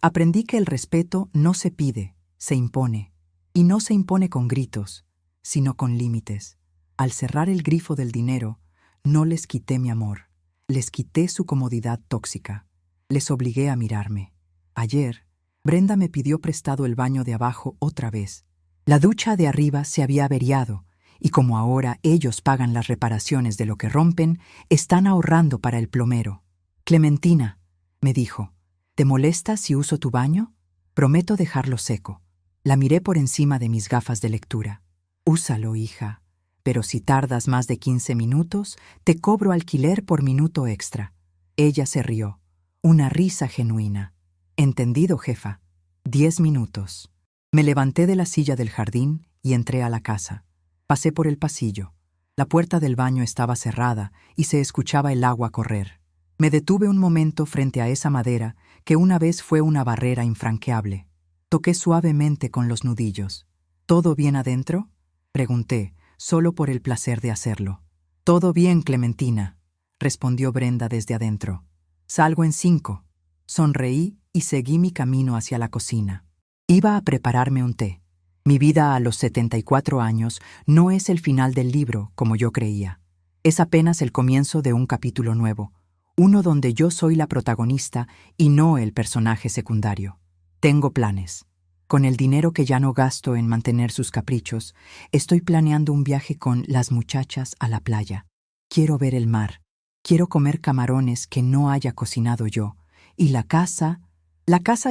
[SPEAKER 1] Aprendí que el respeto no se pide, se impone. Y no se impone con gritos, sino con límites. Al cerrar el grifo del dinero, no les quité mi amor. Les quité su comodidad tóxica. Les obligué a mirarme. Ayer, Brenda me pidió prestado el baño de abajo otra vez. La ducha de arriba se había averiado, y como ahora ellos pagan las reparaciones de lo que rompen, están ahorrando para el plomero. «Clementina», me dijo, «¿te molesta si uso tu baño?». Prometo dejarlo seco. La miré por encima de mis gafas de lectura. Úsalo, hija, pero si tardas más de 15 minutos, te cobro alquiler por minuto extra. Ella se rió. Una risa genuina. Entendido, jefa. 10 minutos. Me levanté de la silla del jardín y entré a la casa. Pasé por el pasillo. La puerta del baño estaba cerrada y se escuchaba el agua correr. Me detuve un momento frente a esa madera que una vez fue una barrera infranqueable. Toqué suavemente con los nudillos. ¿Todo bien adentro?, pregunté, solo por el placer de hacerlo. «Todo bien, Clementina», respondió Brenda desde adentro. «Salgo en 5». Sonreí y seguí mi camino hacia la cocina. Iba a prepararme un té. Mi vida a los 74 años no es el final del libro, como yo creía. Es apenas el comienzo de un capítulo nuevo, uno donde yo soy la protagonista y no el personaje secundario. Tengo planes. Con el dinero que ya no gasto en mantener sus caprichos, estoy planeando un viaje con las muchachas a la playa. Quiero ver el mar. Quiero comer camarones que no haya cocinado yo. Y la casa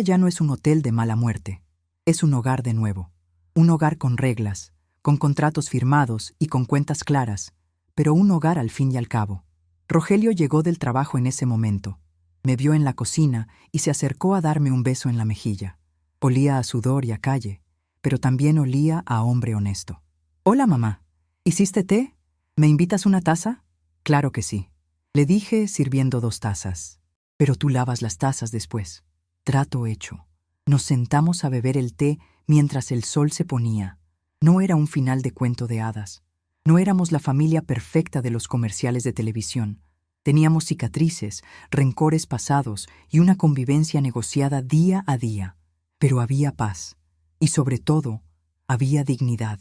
[SPEAKER 1] ya no es un hotel de mala muerte. Es un hogar de nuevo. Un hogar con reglas, con contratos firmados y con cuentas claras, pero un hogar al fin y al cabo. Rogelio llegó del trabajo en ese momento. Me vio en la cocina y se acercó a darme un beso en la mejilla. Olía a sudor y a calle, pero también olía a hombre honesto. «Hola, mamá. ¿Hiciste té? ¿Me invitas una taza?» «Claro que sí», le dije sirviendo 2 tazas. «Pero tú lavas las tazas después». Trato hecho. Nos sentamos a beber el té mientras el sol se ponía. No era un final de cuento de hadas. No éramos la familia perfecta de los comerciales de televisión. Teníamos cicatrices, rencores pasados y una convivencia negociada día a día. Pero había paz. Y sobre todo, había dignidad.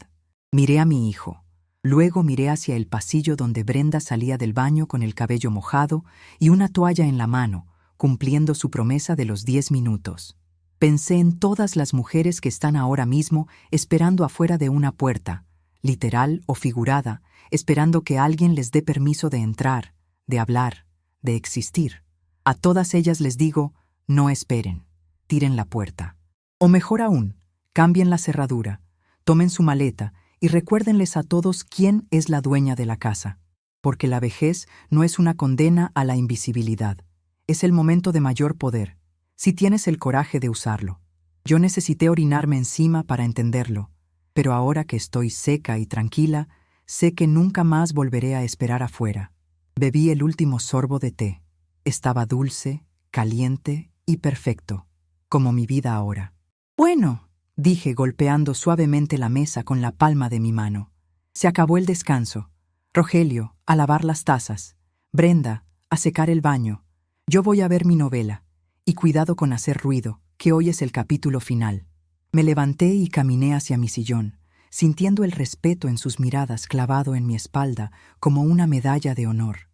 [SPEAKER 1] Miré a mi hijo. Luego miré hacia el pasillo donde Brenda salía del baño con el cabello mojado y una toalla en la mano, cumpliendo su promesa de los 10 minutos. Pensé en todas las mujeres que están ahora mismo esperando afuera de una puerta, literal o figurada, esperando que alguien les dé permiso de entrar, de hablar, de existir. A todas ellas les digo, no esperen, tiren la puerta. O mejor aún, cambien la cerradura, tomen su maleta y recuérdenles a todos quién es la dueña de la casa. Porque la vejez no es una condena a la invisibilidad. Es el momento de mayor poder, si tienes el coraje de usarlo. Yo necesité orinarme encima para entenderlo, pero ahora que estoy seca y tranquila, sé que nunca más volveré a esperar afuera. Bebí el último sorbo de té. Estaba dulce, caliente y perfecto, como mi vida ahora. «Bueno», dije golpeando suavemente la mesa con la palma de mi mano. Se acabó el descanso. Rogelio, a lavar las tazas. Brenda, a secar el baño. Yo voy a ver mi novela. Y cuidado con hacer ruido, que hoy es el capítulo final. Me levanté y caminé hacia mi sillón, sintiendo el respeto en sus miradas clavado en mi espalda como una medalla de honor.